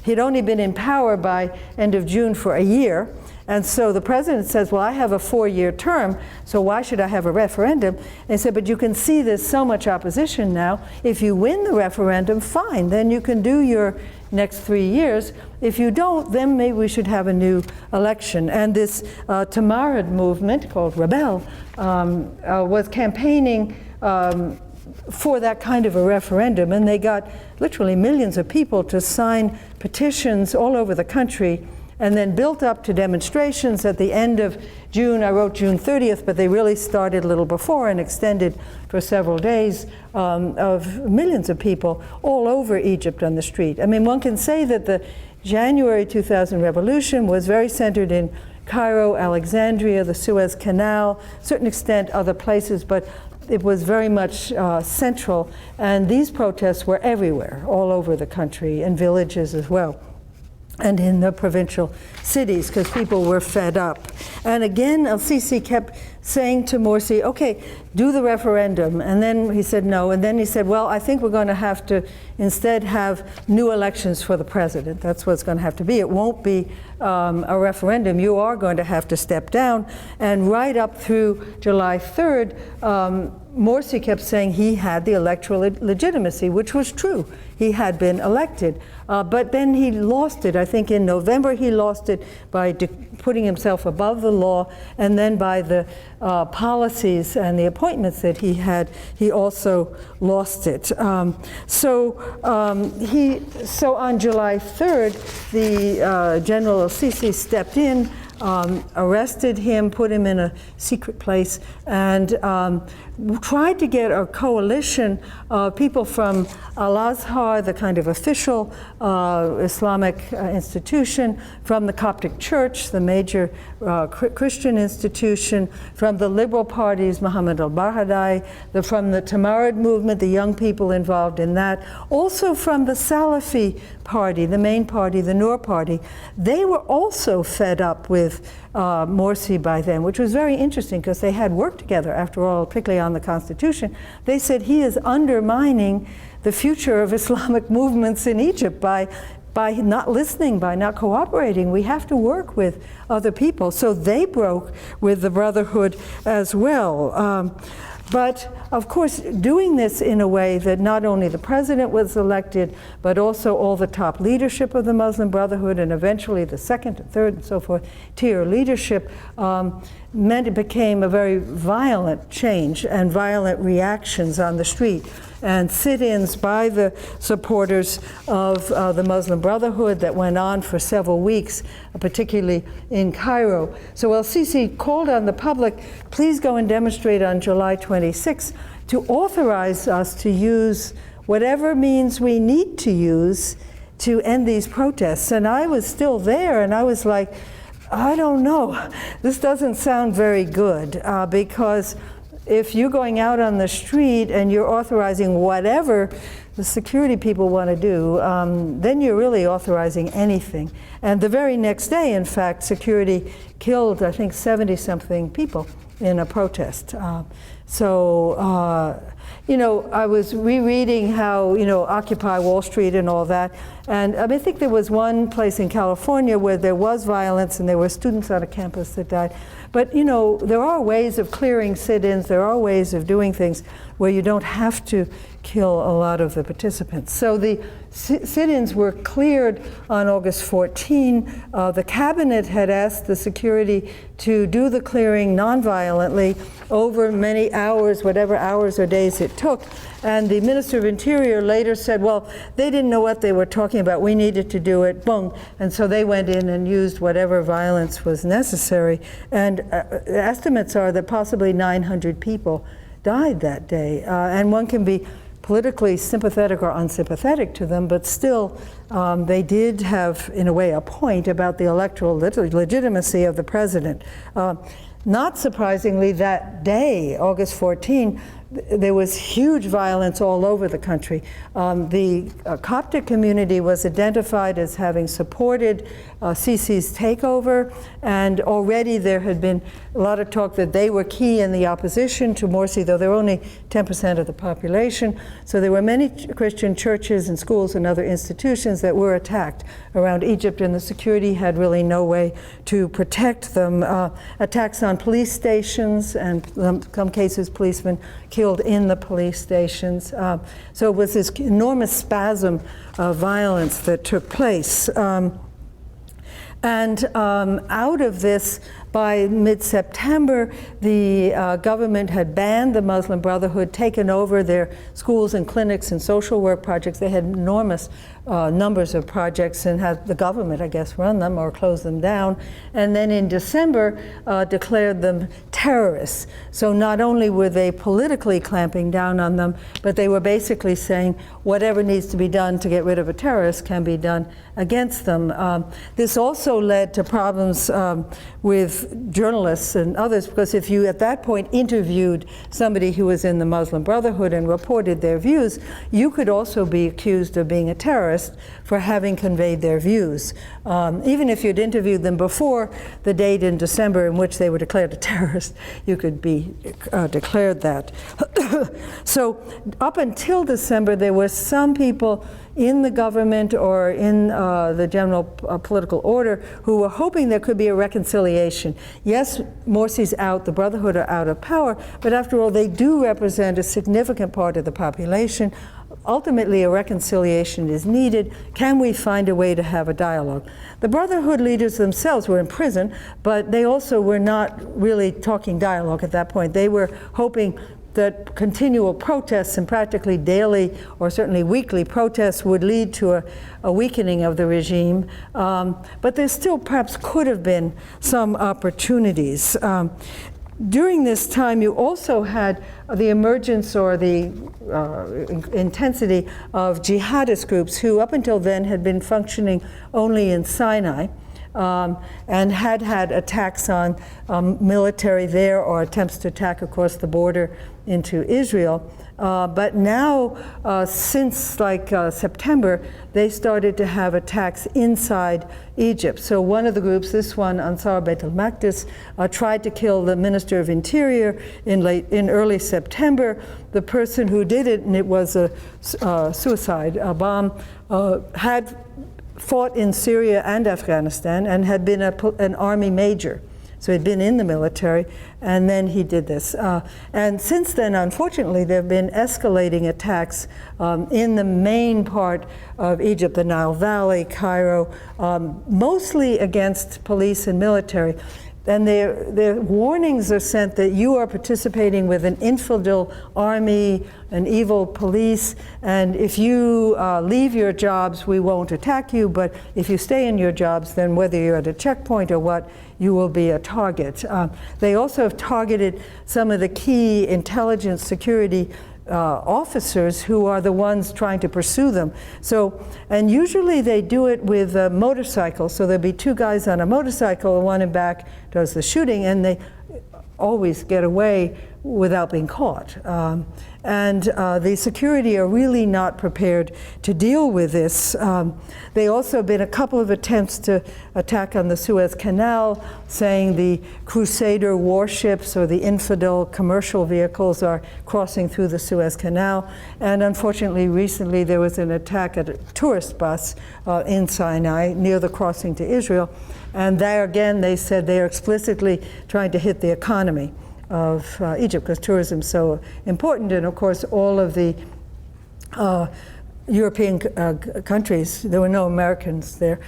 he'd only been in power by end of June for a year. And so the president says, well, I have a 4-year term, so why should I have a referendum? And he said, but you can see there's so much opposition now. If you win the referendum, fine, then you can do your next 3 years. If you don't, then maybe we should have a new election. And this Tamarad movement, called Rebel, was campaigning for that kind of a referendum, and they got literally millions of people to sign petitions all over the country, and then built up to demonstrations at the end of June. I wrote June 30th, but they really started a little before and extended for several days, of millions of people all over Egypt on the street. I mean, one can say that the January 2000 revolution was very centered in Cairo, Alexandria, the Suez Canal, to a certain extent other places, but it was very much central. And these protests were everywhere, all over the country, in villages as well, and in the provincial cities, because people were fed up. And again, el-Sisi kept saying to Morsi, okay, do the referendum. And then he said no. And then he said, well, I think we're going to have to instead have new elections for the president. That's what it's going to have to be. It won't be a referendum. You are going to have to step down. And right up through July 3rd, Morsi kept saying he had the electoral legitimacy, which was true. He had been elected. But then he lost it. I think in November he lost it by putting himself above the law, and then by the policies and the appointments that he had, he also lost it. So on July 3rd, the General el-Sisi stepped in, arrested him, put him in a secret place, and tried to get a coalition of people from Al-Azhar, the kind of official Islamic institution, from the Coptic Church, the major Christian institution, from the liberal parties, Muhammad al-Baradei, from the Tamarad movement, the young people involved in that, also from the Salafi party, the main party, the Noor party. They were also fed up with Morsi by then, which was very interesting because they had worked together, after all, particularly on the Constitution. They said he is undermining the future of Islamic movements in Egypt by not listening, by not cooperating. We have to work with other people. So they broke with the Brotherhood as well. But of course, doing this in a way that not only the president was elected, but also all the top leadership of the Muslim Brotherhood, and eventually the second and third and so forth tier leadership, meant it became a very violent change and violent reactions on the street, and sit-ins by the supporters of the Muslim Brotherhood that went on for several weeks, particularly in Cairo. So el-Sisi called on the public, please go and demonstrate on July 26th to authorize us to use whatever means we need to use to end these protests. And I was still there, and I was like, I don't know, this doesn't sound very good, because if you're going out on the street and you're authorizing whatever the security people want to do, then you're really authorizing anything. And the very next day, in fact, security killed, I think, 70-something people in a protest. You know, I was rereading how, you know, Occupy Wall Street and all that. And I think there was one place in California where there was violence and there were students on a campus that died. But, you know, there are ways of clearing sit-ins. There are ways of doing things where you don't have to kill a lot of the participants. So the sit-ins were cleared on August 14. The cabinet had asked the security to do the clearing non-violently over many hours, whatever hours or days it took. And the Minister of Interior later said, well, they didn't know what they were talking about. We needed to do it, boom. And so they went in and used whatever violence was necessary. And estimates are that possibly 900 people died that day. And one can be politically sympathetic or unsympathetic to them, but still they did have, in a way, a point about the electoral legitimacy of the president. Not surprisingly, that day, August 14, there was huge violence all over the country. The Coptic community was identified as having supported Sisi's takeover, and already there had been a lot of talk that they were key in the opposition to Morsi, though they're only 10% of the population. So there were many Christian churches and schools and other institutions that were attacked around Egypt, and the security had really no way to protect them. Attacks on police stations, and in some cases policemen killed in the police stations. So it was this enormous spasm of violence that took place. And out of this, by mid-September, the government had banned the Muslim Brotherhood, taken over their schools and clinics and social work projects. They had enormous numbers of projects and had the government, I guess, run them or close them down. And then in December, declared them terrorists. So not only were they politically clamping down on them, but they were basically saying whatever needs to be done to get rid of a terrorist can be done against them. This also led to problems with journalists and others, because if you at that point interviewed somebody who was in the Muslim Brotherhood and reported their views, you could also be accused of being a terrorist for having conveyed their views. Even if you'd interviewed them before the date in December in which they were declared a terrorist, you could be declared that. So up until December, there were some people in the government or in the general political order who were hoping there could be a reconciliation. Yes, Morsi's out, the Brotherhood are out of power, but after all, they do represent a significant part of the population. Ultimately, a reconciliation is needed. Can we find a way to have a dialogue? The Brotherhood leaders themselves were in prison, but they also were not really talking dialogue at that point. They were hoping that continual protests and practically daily or certainly weekly protests would lead to a weakening of the regime. But there still perhaps could have been some opportunities. During this time, you also had the emergence or the intensity of jihadist groups who up until then had been functioning only in Sinai. And had had attacks on military there or attempts to attack across the border into Israel. But now, since September, they started to have attacks inside Egypt. So one of the groups, this one, Ansar Beit al-Maqdis, tried to kill the Minister of Interior in early September. The person who did it, and it was a suicide bomb, had fought in Syria and Afghanistan and had been an army major. So he'd been in the military, and then he did this. And since then, unfortunately, there have been escalating attacks in the main part of Egypt, the Nile Valley, Cairo, mostly against police and military. And their warnings are sent that you are participating with an infidel army, an evil police, and if you leave your jobs, we won't attack you, but if you stay in your jobs, then whether you're at a checkpoint or what, you will be a target. They also have targeted some of the key intelligence security officers who are the ones trying to pursue them. So, and usually they do it with a motorcycle. So there'll be two guys on a motorcycle, one in back does the shooting, and they always get away without being caught. And the security are really not prepared to deal with this. There also been a couple of attempts to attack on the Suez Canal, saying the Crusader warships or the infidel commercial vehicles are crossing through the Suez Canal. And unfortunately, recently there was an attack at a tourist bus in Sinai near the crossing to Israel. And there again, they said they are explicitly trying to hit the economy of Egypt, because tourism is so important. And of course, all of the European countries, there were no Americans there,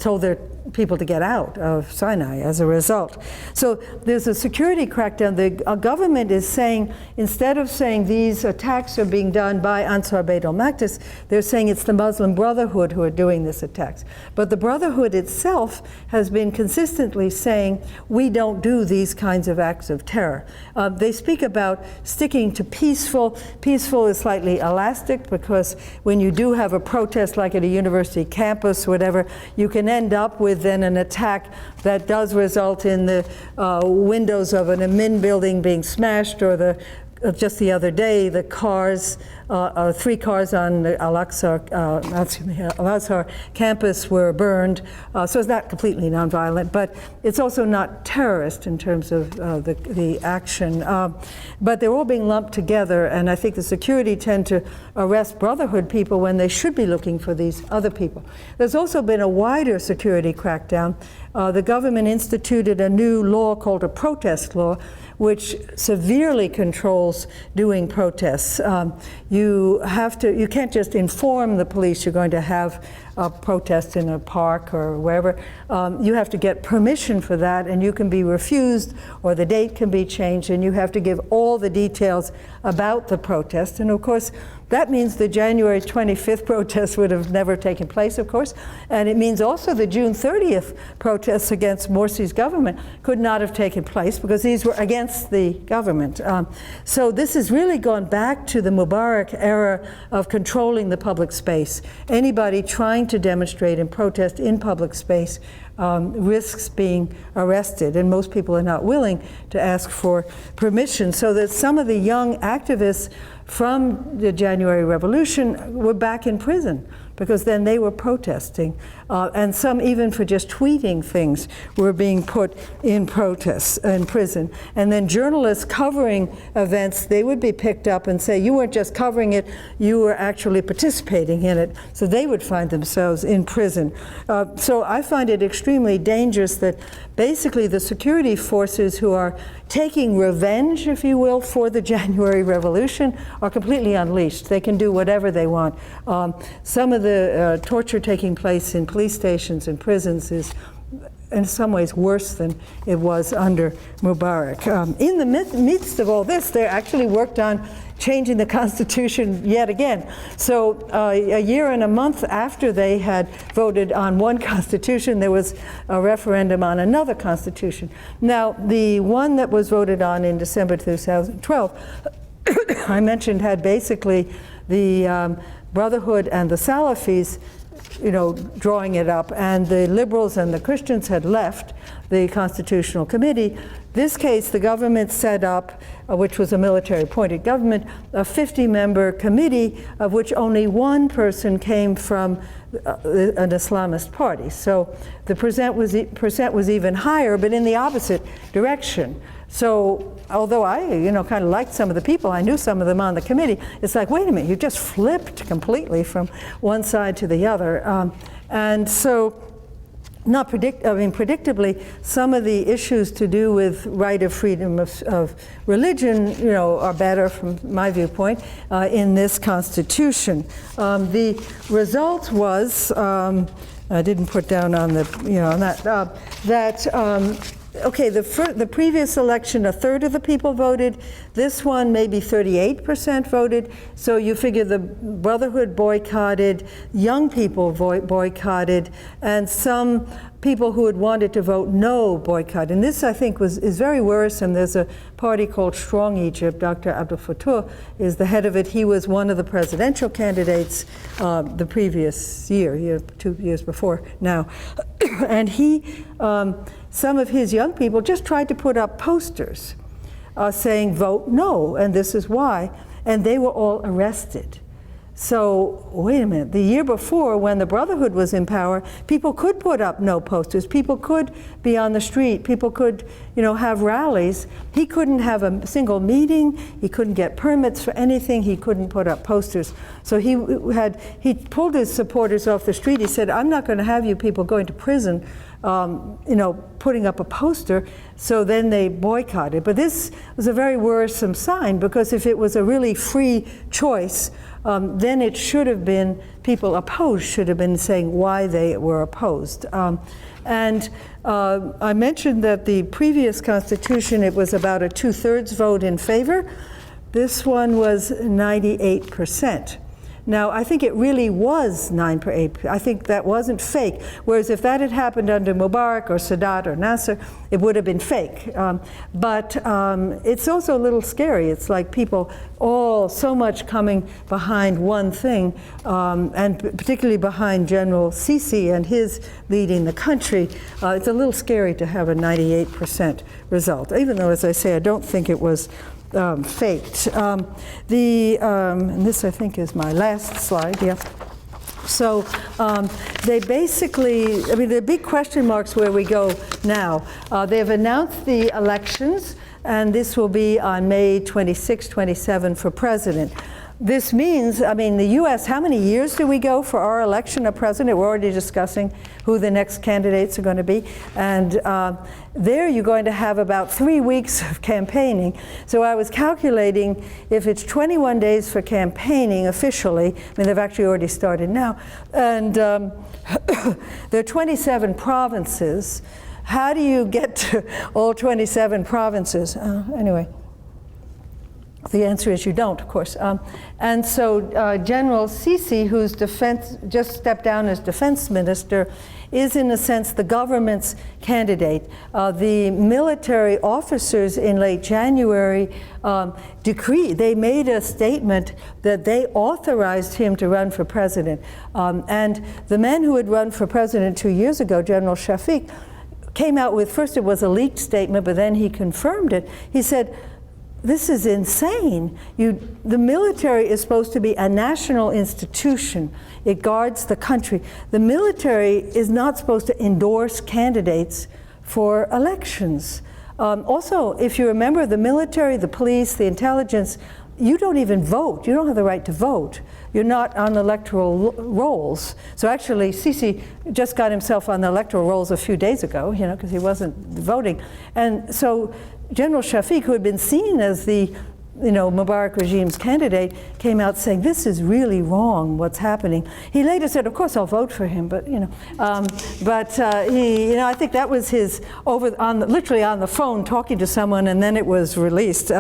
told their people to get out of Sinai as a result. So there's a security crackdown. The government is saying, instead of saying these attacks are being done by Ansar Beit al-Maqdis, they're saying it's the Muslim Brotherhood who are doing these attacks. But the Brotherhood itself has been consistently saying, we don't do these kinds of acts of terror. They speak about sticking to peaceful. Peaceful is slightly elastic, because when you do have a protest like at a university campus, whatever, you can end up with then an attack that does result in the windows of an admin building being smashed, or just the other day, the cars, 3 cars on the Al-Azhar campus were burned. So it's not completely nonviolent, but it's also not terrorist in terms of the action. But they're all being lumped together, and I think the security tend to arrest Brotherhood people when they should be looking for these other people. There's also been a wider security crackdown. The government instituted a new law called a protest law, which severely controls doing protests. You can't just inform the police you're going to have a protest in a park or wherever. You have to get permission for that, and you can be refused, or the date can be changed, and you have to give all the details about the protest. And of course, that means the January 25th protest would have never taken place, of course, and it means also the June 30th protests against Morsi's government could not have taken place, because these were against the government. So this has really gone back to the Mubarak era of controlling the public space. Anybody trying to demonstrate and protest in public space risks being arrested, and most people are not willing to ask for permission. So that some of the young activists from the January Revolution were back in prison, because then they were protesting. And some, even for just tweeting things, were being put in prison. And then journalists covering events, they would be picked up and say, you weren't just covering it, you were actually participating in it. So they would find themselves in prison. So I find it extremely dangerous that basically the security forces who are taking revenge, if you will, for the January Revolution are completely unleashed. They can do whatever they want. Some of the torture taking place in police stations and prisons is in some ways worse than it was under Mubarak. In the midst of all this, they actually worked on changing the Constitution yet again. So a year and a month after they had voted on one Constitution, there was a referendum on another Constitution. Now, the one that was voted on in December 2012, I mentioned, had basically the Brotherhood and the Salafis, drawing it up, and the liberals and the Christians had left the Constitutional Committee. This case, the government set up, which was a military-appointed government, a 50-member committee, of which only one person came from an Islamist party. So the percent was even higher, but in the opposite direction. So although I, kind of liked some of the people, I knew some of them on the committee, it's like, wait a minute, you just flipped completely from one side to the other. And so, predictably, some of the issues to do with right of freedom of religion, are better from my viewpoint in this Constitution. The result was, I didn't put down on the, on that, okay, the previous election, a third of the people voted. This one, maybe 38% voted. So you figure the Brotherhood boycotted, young people boycotted, and some people who had wanted to vote no boycott. And this, I think, is very worrisome. There's a party called Strong Egypt. Dr. Abdel Fattah is the head of it. He was one of the presidential candidates the previous year, 2 years before now. And he, some of his young people just tried to put up posters saying, vote no, and this is why. And they were all arrested. So, wait a minute, the year before, when the Brotherhood was in power, people could put up no posters, people could be on the street, people could, have rallies. He couldn't have a single meeting, he couldn't get permits for anything, he couldn't put up posters. So he pulled his supporters off the street. He said, I'm not going to have you people going to prison, putting up a poster. So then they boycotted. But this was a very worrisome sign, because if it was a really free choice, then it should have been, people opposed should have been saying why they were opposed. I mentioned that the previous Constitution, it was about a 2/3 vote in favor. This one was 98%. Now, I think it really was 9/8. I think that wasn't fake. Whereas if that had happened under Mubarak or Sadat or Nasser, it would have been fake. But it's also a little scary. It's like people so much coming behind one thing, and particularly behind General Sisi and his leading the country. It's a little scary to have a 98% result, even though, as I say, I don't think it was faked. And this, I think, is my last slide. Yeah. So they basically, there are big question marks where we go now. They've announced the elections, and this will be on May 26, 27 for president. This means, the U.S., how many years do we go for our election of president? We're already discussing who the next candidates are going to be. And there you're going to have about 3 weeks of campaigning. So I was calculating, if it's 21 days for campaigning officially, they've actually already started now, and there are 27 provinces. How do you get to all 27 provinces? Anyway. The answer is you don't, of course. And so General Sisi, who's just stepped down as defense minister, is in a sense the government's candidate. The military officers in late January they made a statement that they authorized him to run for president. And the man who had run for president 2 years ago, General Shafiq, came out with, first it was a leaked statement, but then he confirmed it. He said, this is insane. The military is supposed to be a national institution. It guards the country. The military is not supposed to endorse candidates for elections. Also, if you remember, the military, the police, the intelligence, you don't even vote. You don't have the right to vote. You're not on electoral rolls. So actually, Sisi just got himself on the electoral rolls a few days ago, because he wasn't voting. And so General Shafiq, who had been seen as the Mubarak regime's candidate, came out saying, this is really wrong, what's happening. He later said, of course I'll vote for him, but I think that was his literally on the phone talking to someone, and then it was released,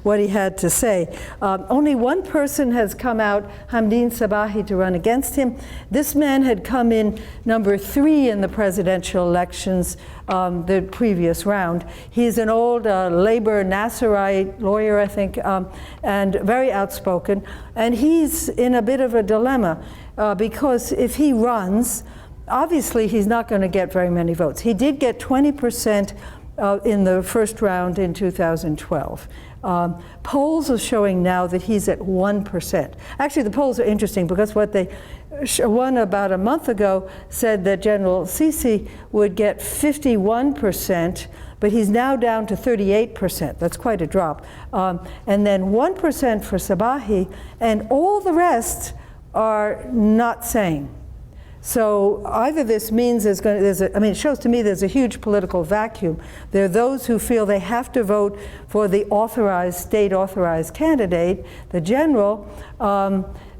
what he had to say. Only one person has come out, Hamdin Sabahi, to run against him. This man had come in number 3 in the presidential elections, the previous round. He's an old labor Nasserite lawyer, I think, and very outspoken. And he's in a bit of a dilemma because if he runs, obviously he's not going to get very many votes. He did get 20% in the first round in 2012. Polls are showing now that he's at 1%. Actually, the polls are interesting because what one about a month ago said that General Sisi would get 51%, but he's now down to 38%. That's quite a drop. And then 1% for Sabahi, and all the rest are not saying. So either this means it shows to me there's a huge political vacuum. There are those who feel they have to vote for the state-authorized candidate, the general.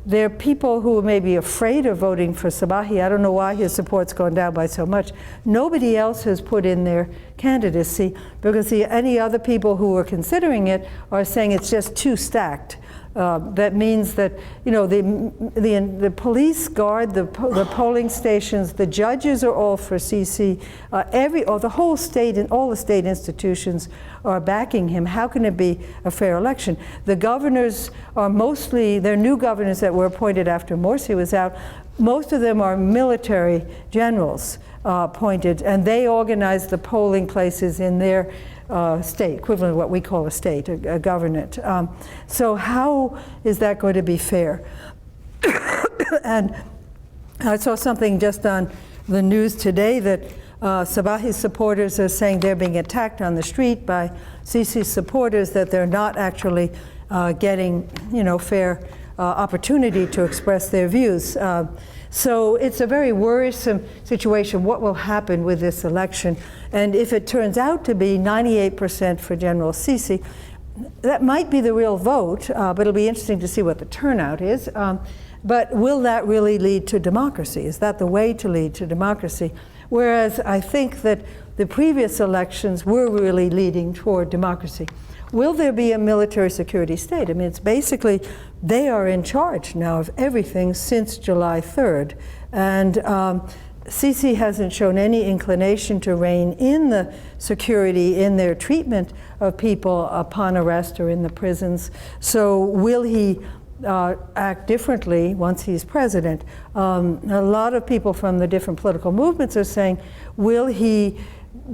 There are people who may be afraid of voting for Sabahi. I don't know why his support's gone down by so much. Nobody else has put in their candidacy because any other people who are considering it are saying it's just too stacked. That means that the police guard the polling stations. The judges are all for Sisi. The whole state and all the state institutions are backing him. How can it be a fair election? The governors are they're new governors that were appointed after Morsi was out. Most of them are military generals appointed, and they organize the polling places in their state, equivalent of what we call a state, a government. So how is that going to be fair? And I saw something just on the news today that Sabahi's supporters are saying they're being attacked on the street by Sisi's supporters, that they're not actually getting, fair opportunity to express their views. So it's a very worrisome situation. What will happen with this election? And if it turns out to be 98% for General Sisi, that might be the real vote, but it'll be interesting to see what the turnout is. But will that really lead to democracy? Is that the way to lead to democracy? Whereas I think that the previous elections were really leading toward democracy. Will there be a military security state? I mean, it's basically, they are in charge now of everything since July 3rd. And Sisi hasn't shown any inclination to rein in the security in their treatment of people upon arrest or in the prisons. So will he act differently once he's president? A lot of people from the different political movements are saying, will he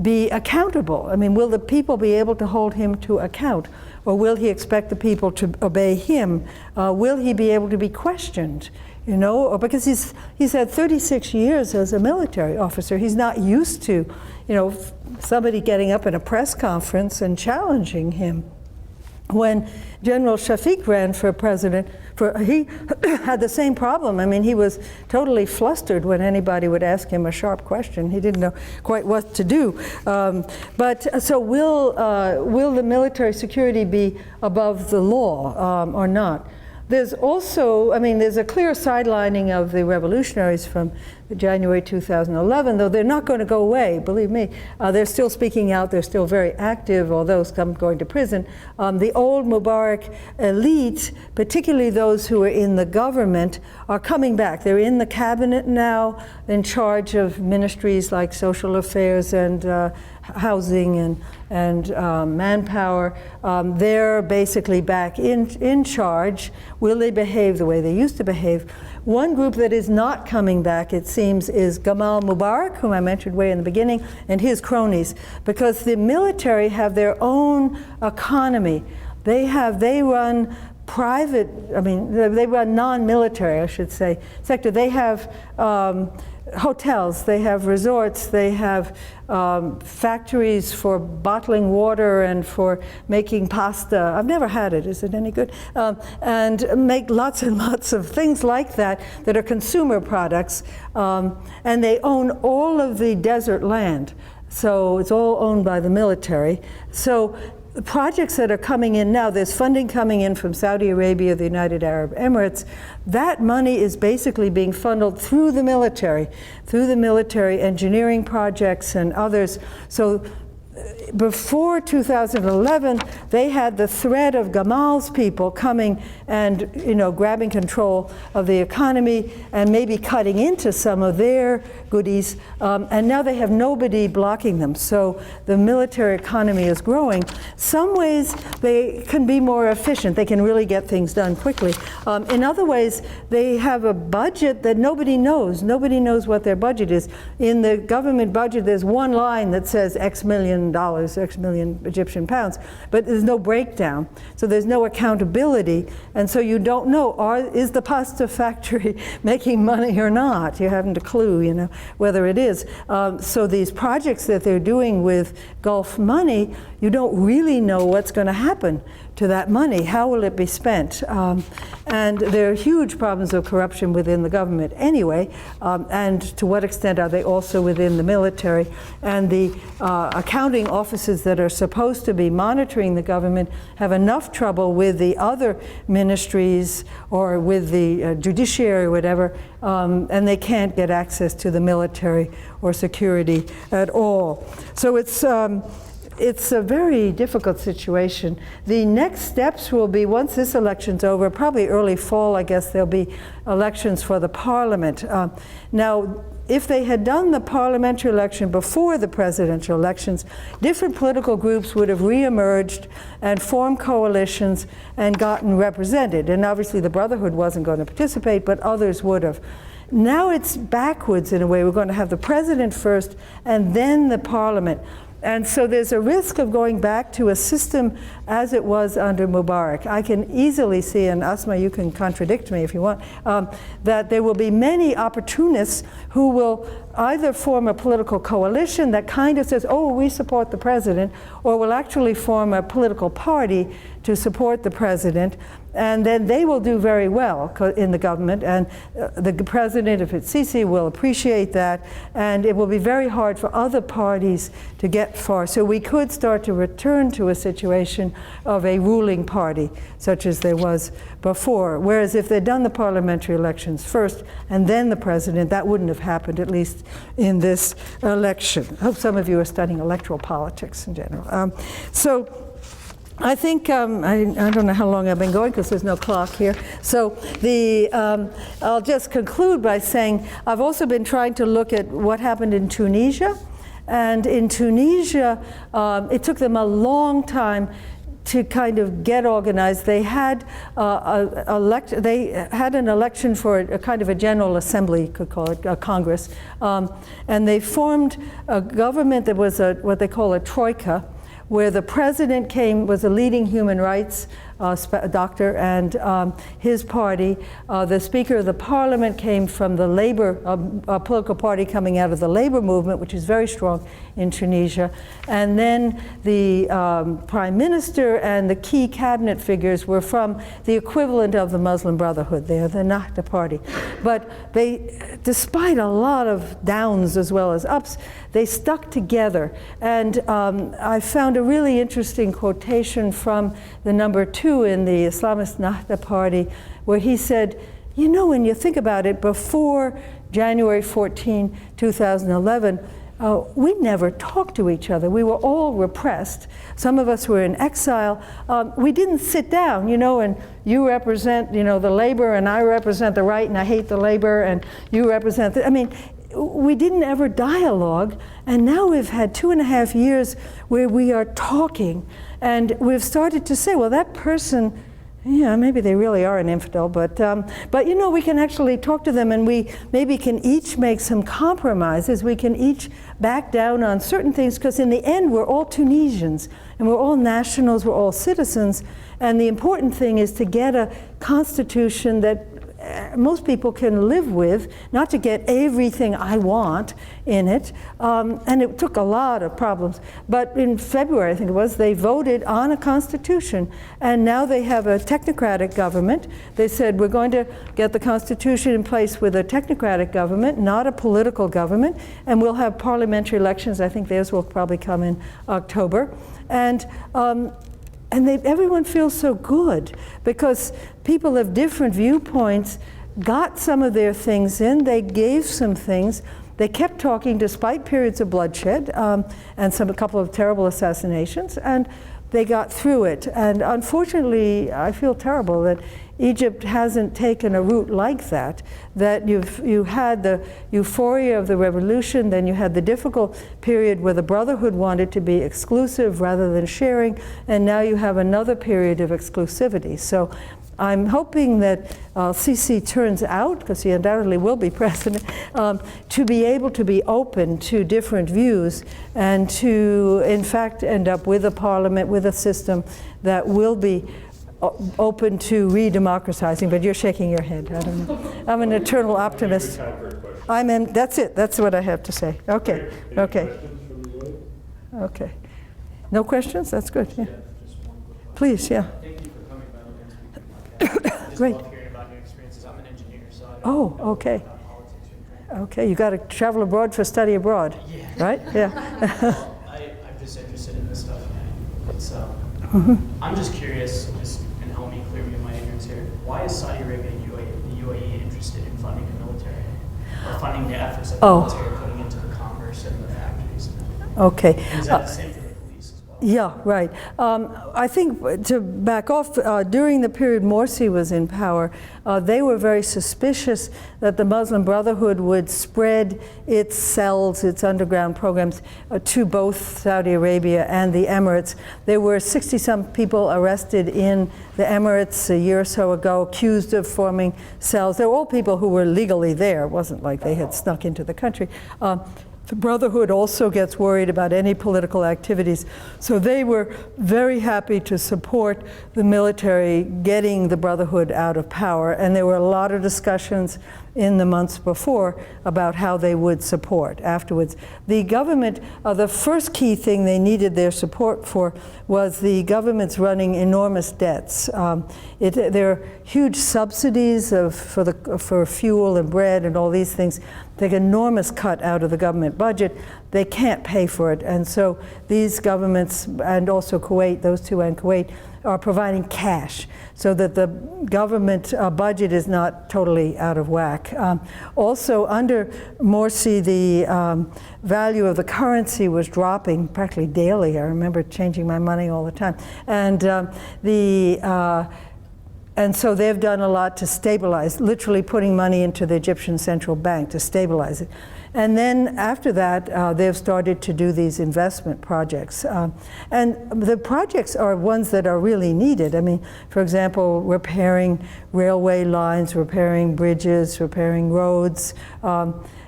be accountable? I mean, will the people be able to hold him to account? Or will he expect the people to obey him? Will he be able to be questioned? Or because he's had 36 years as a military officer. He's not used to, somebody getting up in a press conference and challenging him. When General Shafiq ran for president, he had the same problem. I mean, he was totally flustered when anybody would ask him a sharp question. He didn't know quite what to do. So will the military security be above the law or not? There's also, there's a clear sidelining of the revolutionaries from January 2011, though they're not going to go away, believe me. They're still speaking out, they're still very active, although some going to prison. The old Mubarak elite, particularly those who are in the government, are coming back. They're in the cabinet now, in charge of ministries like social affairs and housing and manpower. They're basically back in charge. Will they behave the way they used to behave? One group that is not coming back, it seems, is Gamal Mubarak, whom I mentioned way in the beginning, and his cronies, because the military have their own economy. They run private, they run non-military, I should say, sector. They have hotels, they have resorts, they have factories for bottling water and for making pasta. I've never had it, is it any good? And make lots and lots of things like that are consumer products. And they own all of the desert land. So it's all owned by the military. So the projects that are coming in now, there's funding coming in from Saudi Arabia, the United Arab Emirates. That money is basically being funneled through the military engineering projects and others. So before 2011, they had the threat of Gamal's people coming and grabbing control of the economy and maybe cutting into some of their goodies. And now they have nobody blocking them. So the military economy is growing. Some ways they can be more efficient. They can really get things done quickly. In other ways, they have a budget that nobody knows. Nobody knows what their budget is. In the government budget, there's one line that says X million dollars, X million Egyptian pounds, but there's no breakdown. So there's no accountability, and so you don't know, is the pasta factory making money or not? You haven't a clue, whether it is. So these projects that they're doing with Gulf money, you don't really know what's going to happen to that money. How will it be spent? And there are huge problems of corruption within the government anyway, and to what extent are they also within the military? And the accounting offices that are supposed to be monitoring the government have enough trouble with the other ministries or with the judiciary or whatever, and they can't get access to the military or security at all. So it's a very difficult situation. The next steps will be, once this election's over, probably early fall, I guess, there'll be elections for the parliament. Now, if they had done the parliamentary election before the presidential elections, different political groups would have reemerged and formed coalitions and gotten represented. And obviously the Brotherhood wasn't going to participate, but others would have. Now it's backwards in a way. We're going to have the president first and then the parliament. And so there's a risk of going back to a system as it was under Mubarak. I can easily see, and Asma, you can contradict me if you want, that there will be many opportunists who will either form a political coalition that kind of says, oh, we support the president, or will actually form a political party to support the president, and then they will do very well in the government, and the president, if it's Sisi, will appreciate that, and it will be very hard for other parties to get far. So we could start to return to a situation of a ruling party, such as there was before. Whereas if they'd done the parliamentary elections first and then the president, that wouldn't have happened, at least in this election. I hope some of you are studying electoral politics in general. So I think, I don't know how long I've been going because there's no clock here. So I'll just conclude by saying I've also been trying to look at what happened in Tunisia. And in Tunisia, it took them a long time to kind of get organized. They had an election for a kind of a general assembly, you could call it, a Congress. And they formed a government that was what they call a troika, where the president was a leading human rights doctor, and his party. The Speaker of the Parliament came from the Labour, a political party coming out of the Labour movement, which is very strong in Tunisia. And then the Prime Minister and the key cabinet figures were from the equivalent of the Muslim Brotherhood. They are the Nahda party. But they, despite a lot of downs as well as ups, they stuck together. And I found a really interesting quotation from the number 2 in the Islamist Nahda party, where he said, you know, when you think about it, before January 14, 2011, we never talked to each other. We were all repressed. Some of us were in exile. We didn't sit down, you know, and you represent, you know, the labor, and I represent the right, and I hate the labor, and you represent I mean, we didn't ever dialogue, and now we've had 2.5 years where we are talking, and we've started to say, well, that person, yeah, maybe they really are an infidel, but you know, we can actually talk to them, and we maybe can each make some compromises. We can each back down on certain things, because in the end, we're all Tunisians, and we're all nationals, we're all citizens, and the important thing is to get a constitution that most people can live with, not to get everything I want in it. And it took a lot of problems. But in February, I think it was, they voted on a constitution. And now they have a technocratic government. They said, we're going to get the constitution in place with a technocratic government, not a political government. And we'll have parliamentary elections. I think theirs will probably come in October. And everyone feels so good, because people of different viewpoints got some of their things in. They gave some things. They kept talking despite periods of bloodshed and a couple of terrible assassinations, and they got through it. And unfortunately, I feel terrible that Egypt hasn't taken a route like that, that you had the euphoria of the revolution, then you had the difficult period where the Brotherhood wanted to be exclusive rather than sharing, and now you have another period of exclusivity. So I'm hoping that Sisi turns out, because he undoubtedly will be president, to be able to be open to different views and to, in fact, end up with a parliament, with a system that will be open to re-democratizing. But you're shaking your head. I don't know. I'm an eternal optimist. That's it. That's what I have to say. Okay. Okay. Okay. No questions? That's good. Yeah. Please, yeah. Thank you for coming by. Great. I love hearing about your experiences. I'm an engineer, so I Oh, okay. about politics or anything. Okay, you got to travel abroad for study abroad, Yeah. right? Yeah. Well, I'm just interested in this stuff. And it's I'm just curious, and help me clear me of my ignorance here. Why is Saudi Arabia and the UAE interested in funding the military, or funding the efforts that the military are putting into the commerce and the factories? Okay. And is that the same for the police as well? Yeah, right. I think, to back off, during the period Morsi was in power, they were very suspicious that the Muslim Brotherhood would spread its cells, its underground programs, to both Saudi Arabia and the Emirates. There were 60-some people arrested in the Emirates a year or so ago, accused of forming cells. They were all people who were legally there. It wasn't like they had snuck into the country. The Brotherhood also gets worried about any political activities. So they were very happy to support the military getting the Brotherhood out of power. And there were a lot of discussions in the months before about how they would support afterwards. The government, the first key thing they needed their support for was the government's running enormous debts. There are huge subsidies for fuel and bread and all these things. Take enormous cut out of the government budget. They can't pay for it. And so these governments, and also Kuwait, those two and Kuwait, are providing cash so that the government budget is not totally out of whack. Also, under Morsi, the value of the currency was dropping practically daily. I remember changing my money all the time. And so they've done a lot to stabilize, literally putting money into the Egyptian central bank to stabilize it. And then after that, they've started to do these investment projects. And the projects are ones that are really needed. I mean, for example, repairing railway lines, repairing bridges, repairing roads,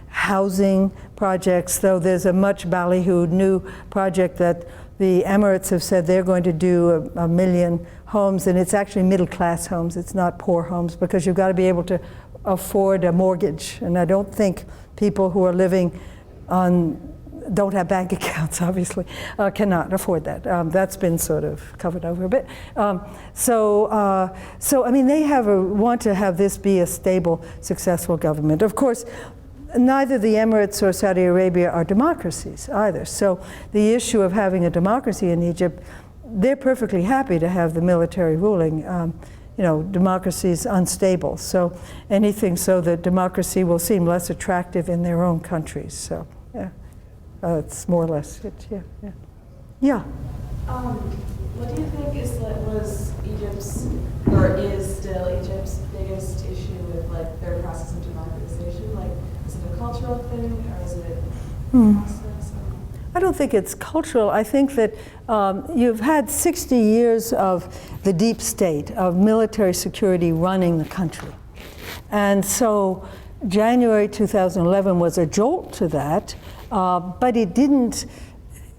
housing projects, though there's a much ballyhooed new project that the emirates have said they're going to do 1 million homes, and it's actually middle-class homes. It's not poor homes, because you've got to be able to afford a mortgage. And I don't think people who are living don't have bank accounts, obviously, cannot afford that. That's been sort of covered over a bit. So I mean, they want to have this be a stable, successful government. Of course, neither the Emirates or Saudi Arabia are democracies either. So the issue of having a democracy in Egypt, they're perfectly happy to have the military ruling. Democracy is unstable. So anything so that democracy will seem less attractive in their own countries. So yeah, it's more or less it. Yeah. What do you think was Egypt's, or is still Egypt's biggest issue with their process of democratization? Is it a cultural thing, or is it process? I don't think it's cultural. I think that you've had 60 years of the deep state, of military security running the country. And so January 2011 was a jolt to that, but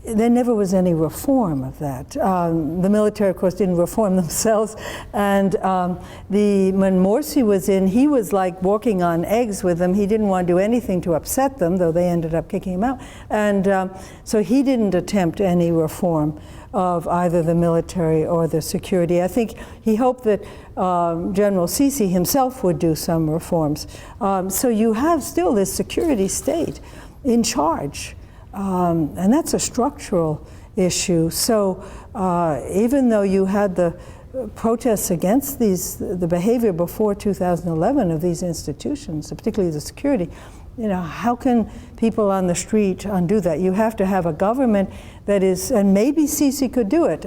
there never was any reform of that. The military, of course, didn't reform themselves. And when Morsi was in, he was like walking on eggs with them. He didn't want to do anything to upset them, though they ended up kicking him out. And so he didn't attempt any reform of either the military or the security. I think he hoped that General Sisi himself would do some reforms. So you have still this security state in charge. And that's a structural issue. So even though you had the protests against the behavior before 2011 of these institutions, particularly the security, how can people on the street undo that? You have to have a government that is, and maybe Sisi could do it.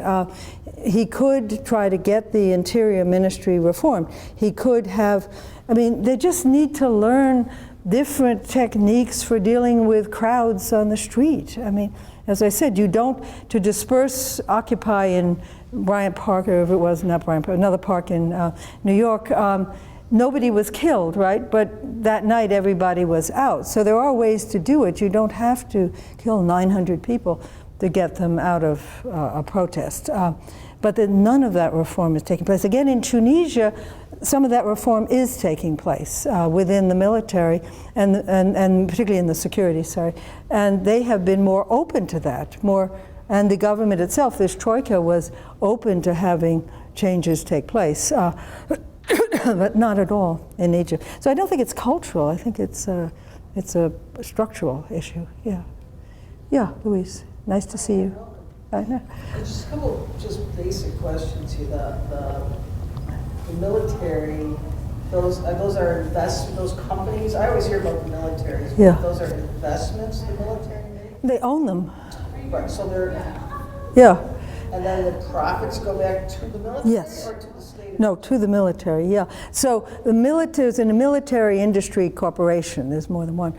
He could try to get the Interior Ministry reformed. He could they just need to learn different techniques for dealing with crowds on the street. I mean, as I said, to disperse Occupy in Bryant Park, or if it was not Bryant Park, another park in New York, nobody was killed, right? But that night everybody was out. So there are ways to do it. You don't have to kill 900 people to get them out of a protest. But none of that reform is taking place. Again, in Tunisia, some of that reform is taking place within the military and particularly in the security, and they have been more open to that, and the government itself, this troika, was open to having changes take place, but not at all in Egypt. So I don't think it's cultural. I think it's a structural issue. Yeah, Louise, nice to see you. I know. Just a couple basic questions here. The military, those companies, I always hear about the military. Yeah. Those are investments the military makes? They own them. Right, so they're, Yeah. and then the profits go back to the military? Yes. Or to the state? No, to the military, yeah. So the military is in a military industry corporation. There's more than one,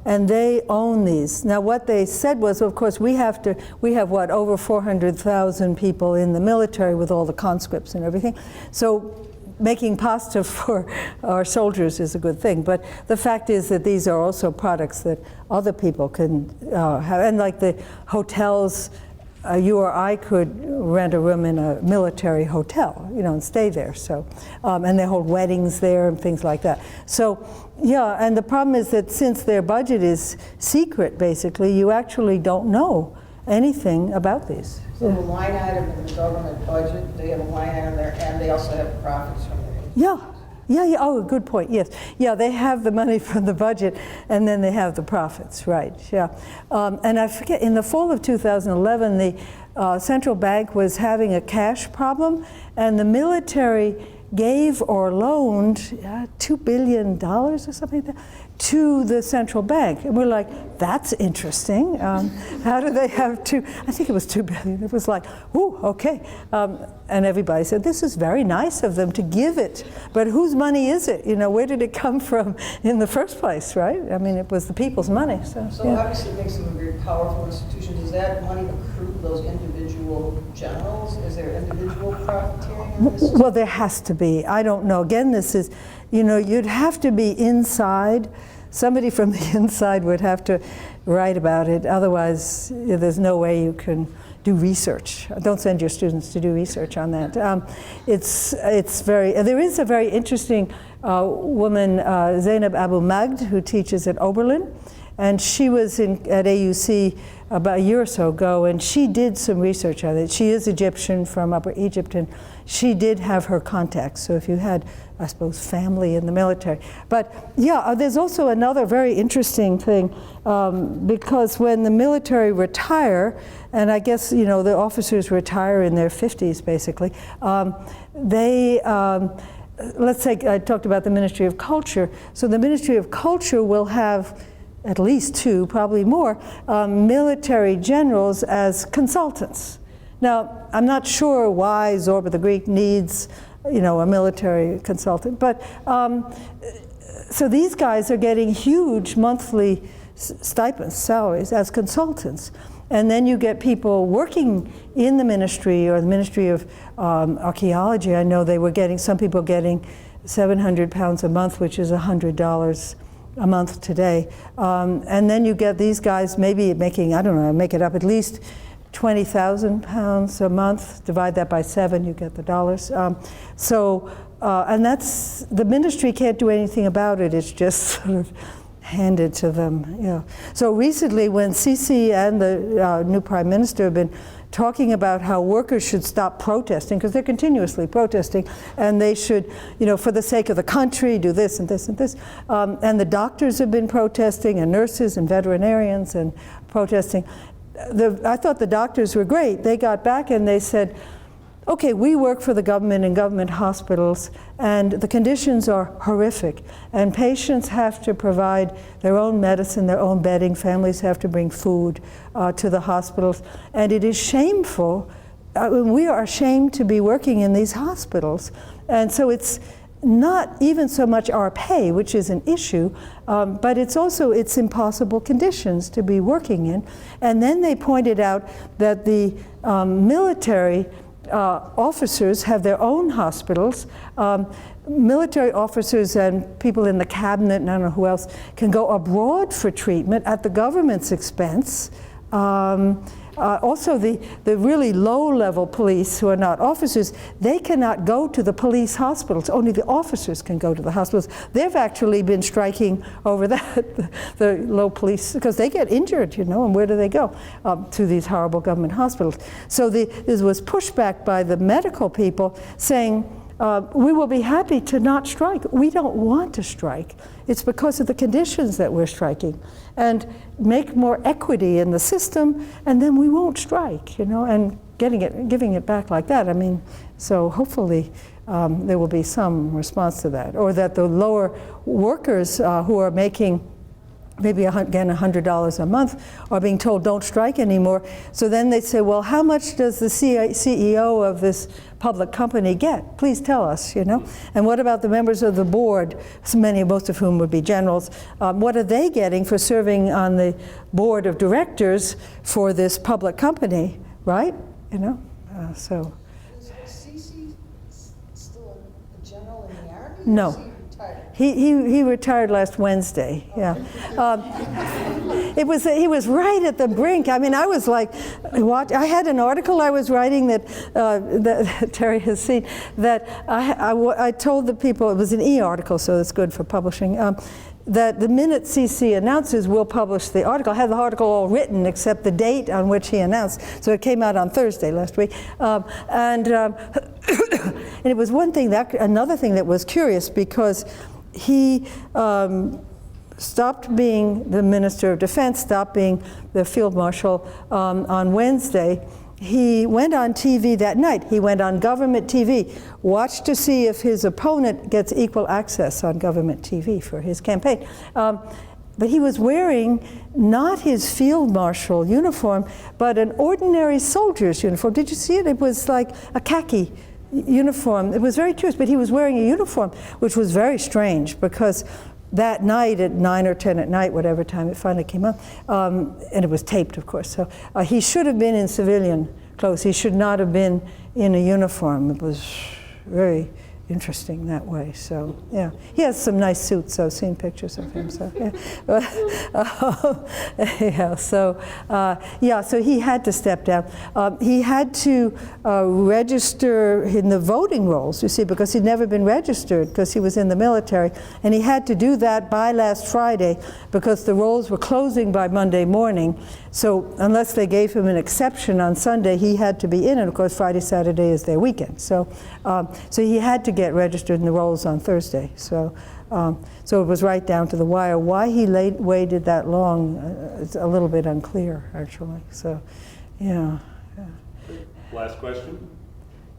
and they own these. Now, what they said was, of course, we have over 400,000 people in the military with all the conscripts and everything. So making pasta for our soldiers is a good thing, but the fact is that these are also products that other people can have, and like the hotels, you or I could rent a room in a military hotel, you know, and stay there. So, and they hold weddings there and things like that. So, yeah, and the problem is that since their budget is secret, basically, you actually don't know anything about these. So the line item in the government budget, they have a line item there, and they also have profits from it. Yeah. Yeah, oh, good point, yes. Yeah, they have the money from the budget, and then they have the profits, right, yeah. And I forget, in the fall of 2011, the central bank was having a cash problem, and the military gave or loaned $2 billion or something like that to the central bank. And we're like, that's interesting. How do they have I think it was $2 billion. It was like, ooh, okay. And everybody said, this is very nice of them to give it, but whose money is it? You know, where did it come from in the first place, right? I mean, it was the people's money. So yeah. Obviously it makes them a very powerful institution. Does that money accrue to those individual generals? Is there individual profiteering in this? Well, there has to be. I don't know. Again, this is, you know, you'd have to be inside. Somebody from the inside would have to write about it. Otherwise, there's no way you can do research. Don't send your students to do research on that. There is a very interesting woman, Zainab Abu Magd, who teaches at Oberlin. And she was at AUC about a year or so ago, and she did some research on it. She is Egyptian from Upper Egypt, and she did have her contacts. So if you had, I suppose, family in the military. But yeah, there's also another very interesting thing, because when the military retire, and I guess, you know, the officers retire in their 50s, basically, let's say I talked about the Ministry of Culture. So the Ministry of Culture will have at least 2, probably more, military generals as consultants. Now, I'm not sure why Zorba the Greek needs, you know, a military consultant, but so these guys are getting huge monthly stipends, salaries as consultants. And then you get people working in the ministry or the Ministry of Archaeology. I know they were getting, some people getting £700 a month, which is $100 a month today. And then you get these guys maybe making, I don't know, make it up, at least £20,000 a month. Divide that by 7, you get the dollars. And that's, the ministry can't do anything about it. It's just sort of handed to them. You know. So recently, when Sisi and the new prime minister have been talking about how workers should stop protesting, because they're continuously protesting, and they should, you know, for the sake of the country, do this and this and this. And the doctors have been protesting, and nurses and veterinarians and protesting. I thought the doctors were great. They got back and they said, okay, we work for the government in government hospitals, and the conditions are horrific. And patients have to provide their own medicine, their own bedding. Families have to bring food to the hospitals. And it is shameful. We are ashamed to be working in these hospitals. And so it's not even so much our pay, which is an issue, but it's also it's impossible conditions to be working in. And then they pointed out that the military officers have their own hospitals. Military officers and people in the cabinet, and I don't know who else, can go abroad for treatment at the government's expense. Also, the really low-level police who are not officers, they cannot go to the police hospitals. Only the officers can go to the hospitals. They've actually been striking over that, the low police, because they get injured, you know, and where do they go? To these horrible government hospitals. So this was pushback by the medical people saying, we will be happy to not strike. We don't want to strike. It's because of the conditions that we're striking. And make more equity in the system, and then we won't strike, you know, and giving it back like that. I mean, so hopefully there will be some response to that. Or that the lower workers who are making maybe again $100 a month are being told don't strike anymore. So then they say, well, how much does the CEO of this public company get? Please tell us, you know. And what about the members of the board, most of whom would be generals? What are they getting for serving on the board of directors for this public company, right? You know, so. Is Sisi still a general in the Army? No. Or is he retired? He retired last Wednesday, yeah. He was right at the brink. I mean, I was like, I had an article I was writing that Terry has seen, that I told the people, it was an e-article, so it's good for publishing, that the minute CC announces, we'll publish the article. I had the article all written except the date on which he announced. So it came out on Thursday last week. And it was one thing, another thing that was curious, because he stopped being the Minister of Defense, stopped being the Field Marshal on Wednesday. He went on TV that night. He went on government TV, watched to see if his opponent gets equal access on government TV for his campaign. But he was wearing not his field marshal uniform, but an ordinary soldier's uniform. Did you see it? It was like a khaki uniform. It was very curious, but he was wearing a uniform, which was very strange, because that night at 9 or 10 at night, whatever time it finally came up, and it was taped, of course. So he should have been in civilian clothes. He should not have been in a uniform. It was very interesting that way. So yeah, he has some nice suits. I've seen pictures of him. So yeah, so he had to step down. He had to register in the voting rolls, you see, because he'd never been registered because he was in the military, and he had to do that by last Friday because the rolls were closing by Monday morning. So unless they gave him an exception on Sunday, he had to be in, and of course Friday, Saturday is their weekend. So so he had to get registered in the rolls on Thursday. So so it was right down to the wire. Why he waited that long, it's a little bit unclear, actually. So yeah. Last question.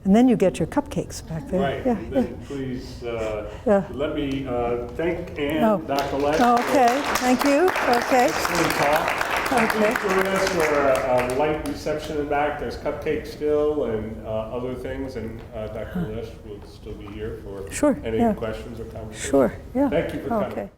And then you get your cupcakes back there. Right. Yeah, Then please let me thank Anne, Dr. Lesch. Oh, okay. Thank you. Okay. Excellent talk. Okay. Please join us for a light reception in the back. There's cupcakes still and other things, and Dr. Lesch will still be here for Sure, any yeah. questions or conversations. Sure. Yeah. Thank you for coming. Okay.